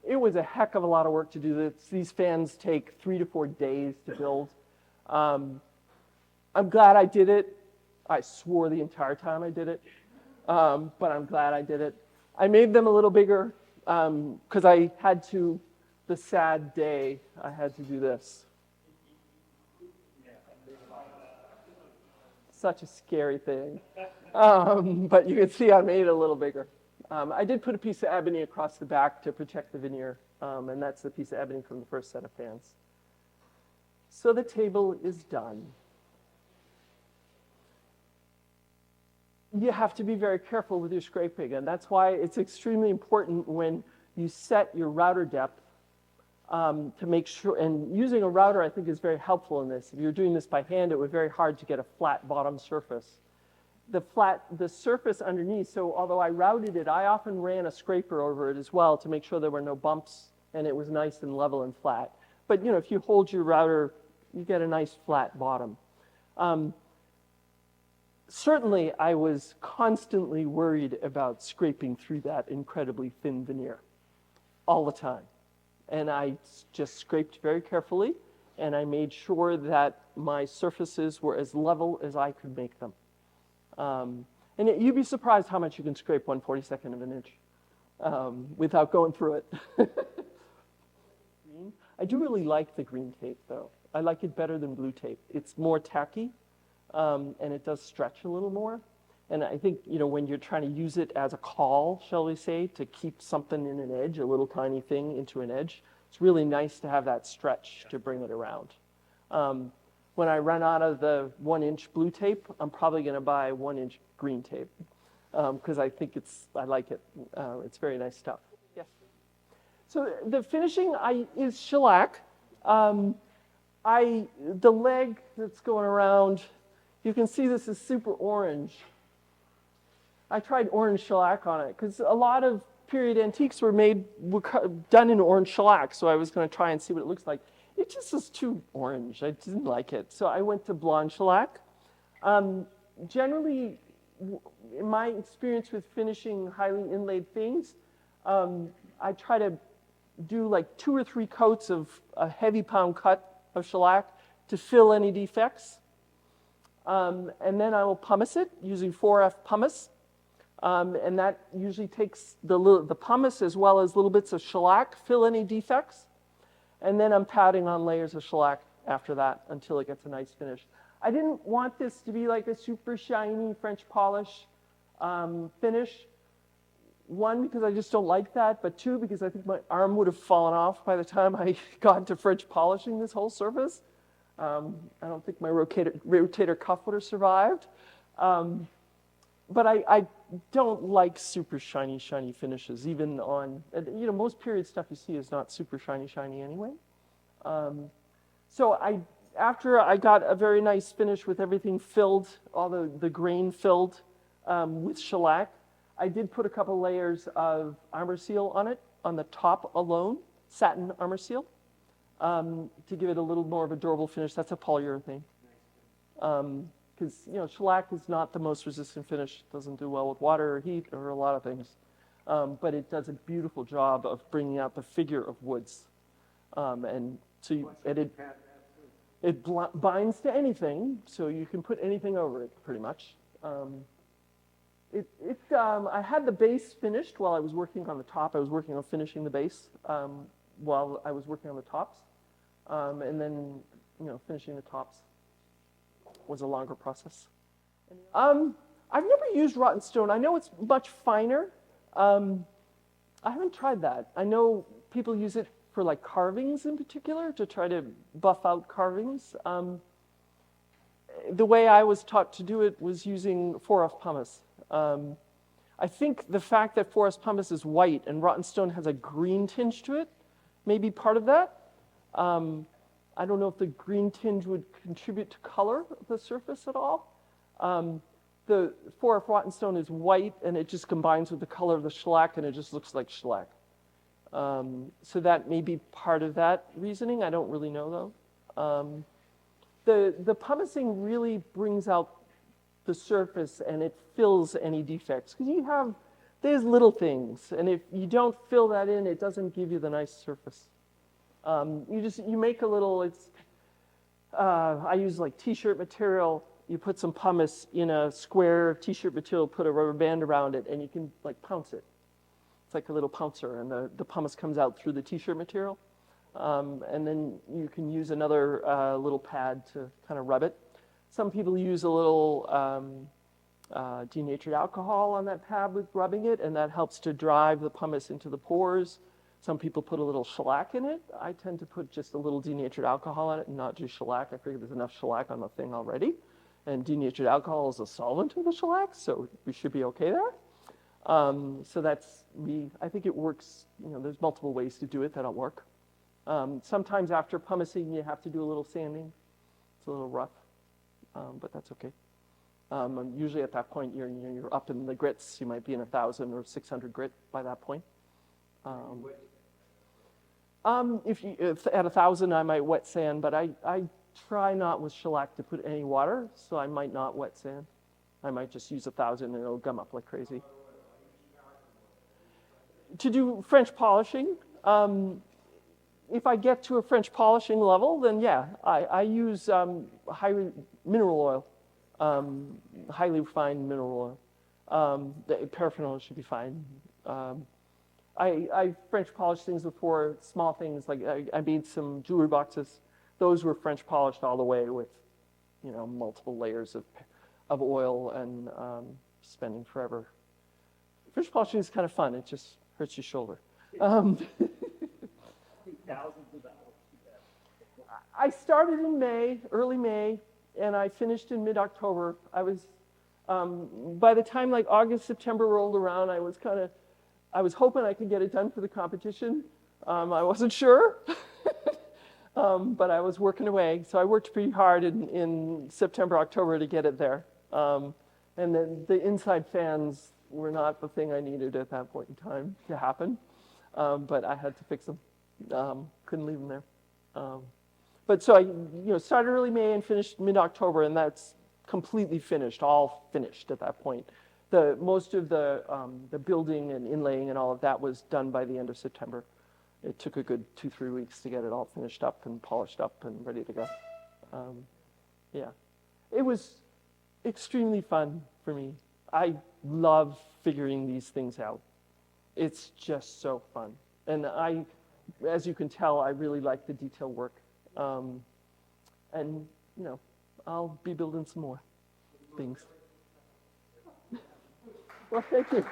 [SPEAKER 2] It was a heck of a lot of work to do this. These fans take 3 to 4 days to build. I'm glad I did it. I swore the entire time I did it. But I'm glad I did it. I made them a little bigger because I had to, the sad day, I had to do this. such a scary thing. But you can see I made it a little bigger. I did put a piece of ebony across the back to protect the veneer, and that's the piece of ebony from the first set of fans. So the table is done. You have to be very careful with your scraping, and that's why it's extremely important when you set your router depth to make sure, and using a router I think is very helpful in this. If you're doing this by hand, it would be very hard to get a flat bottom surface. The surface underneath, so although I routed it, I often ran a scraper over it as well to make sure there were no bumps and it was nice and level and flat. But you know, if you hold your router, you get a nice flat bottom. Certainly, I was constantly worried about scraping through that incredibly thin veneer all the time. And I just scraped very carefully, and I made sure that my surfaces were as level as I could make them. You'd be surprised how much you can scrape 1/42 of an inch without going through it. I do really like the green tape, though. I like it better than blue tape. It's more tacky, and it does stretch a little more. And I think, you know, when you're trying to use it as a caul, shall we say, to keep something in an edge, a little tiny thing into an edge, it's really nice to have that stretch to bring it around. When I run out of the 1-inch blue tape, I'm probably going to buy 1-inch green tape because I think I like it. It's very nice stuff. Yes. So the finishing is shellac. The leg that's going around, you can see this is super orange. I tried orange shellac on it because a lot of period antiques were done in orange shellac, so I was going to try and see what it looks like. It just was too orange. I didn't like it, so I went to blonde shellac. Generally, in my experience with finishing highly inlaid things, I try to do like 2 or 3 coats of a heavy pound cut of shellac to fill any defects. And then I will pumice it using 4F pumice. And that usually takes the pumice as well as little bits of shellac, fill any defects. And then I'm patting on layers of shellac after that until it gets a nice finish. I didn't want this to be like a super shiny French polish finish. 1, because I just don't like that, but 2, because I think my arm would have fallen off by the time I got to French polishing this whole surface. I don't think my rotator cuff would have survived. But I don't like super shiny finishes, even on, you know, most period stuff you see is not super shiny anyway. So after I got a very nice finish with everything filled, all the grain filled with shellac, I did put a couple layers of armor seal on it, on the top alone, satin armor seal, to give it a little more of a durable finish. That's a polyurethane. Because, you know, shellac is not the most resistant finish. It doesn't do well with water or heat or a lot of things. But it does a beautiful job of bringing out the figure of woods. And so it binds to anything, so you can put anything over it, pretty much. I had the base finished while I was working on the top. I was working on finishing the base while I was working on the tops. And then, you know, finishing the tops was a longer process. I've never used rotten stone. I know it's much finer. I haven't tried that. I know people use it for like carvings in particular to try to buff out carvings. The way I was taught to do it was using 4F pumice. I think the fact that 4F pumice is white and rotten stone has a green tinge to it may be part of that. I don't know if the green tinge would contribute to color of the surface at all. The 4F rotten stone is white and it just combines with the color of the shellac and it just looks like shellac. So that may be part of that reasoning. I don't really know though. The pumicing really brings out the surface and it fills any defects. Because there's little things, and if you don't fill that in, it doesn't give you the nice surface. You make a little, I use like t-shirt material, you put some pumice in a square t-shirt material, put a rubber band around it, and you can like pounce it. It's like a little pouncer, and the pumice comes out through the t-shirt material. And then you can use another little pad to kind of rub it. Some people use a little denatured alcohol on that pad with rubbing it, and that helps to drive the pumice into the pores. Some people put a little shellac in it. I tend to put just a little denatured alcohol on it and not do shellac. I figure there's enough shellac on the thing already. And denatured alcohol is a solvent of the shellac, so we should be okay there. So that's me. I think it works. You know, there's multiple ways to do it that'll work. Sometimes after pumicing, you have to do a little sanding. It's a little rough, but that's okay. Usually at that point, you're up in the grits. You might be in 1,000 or 600 grit by that point. If at 1,000, I might wet sand, but I try not with shellac to put any water, so I might not wet sand. I might just use 1,000 and it'll gum up like crazy. To do French polishing, if I get to a French polishing level, then yeah, I use high mineral oil, highly refined mineral oil. The paraffin oil should be fine. I French polished things before, small things, like I made some jewelry boxes. Those were French polished all the way with, you know, multiple layers of oil and spending forever. French polishing is kind of fun. It just hurts your shoulder. I started in May, early May, and I finished in mid-October. I was, by the time like August, September rolled around, I was hoping I could get it done for the competition. I wasn't sure, but I was working away. So I worked pretty hard in September, October to get it there. And then the inside fans were not the thing I needed at that point in time to happen. But I had to fix them. Couldn't leave them there. But so I started early May and finished mid-October, and that's completely finished, all finished at that point. Most of the building and inlaying and all of that was done by the end of September. It took a good 2-3 weeks to get it all finished up and polished up and ready to go. Yeah, it was extremely fun for me. I love figuring these things out. It's just so fun. And as you can tell, I really like the detail work. And, you know, I'll be building some more things. Well, thank you.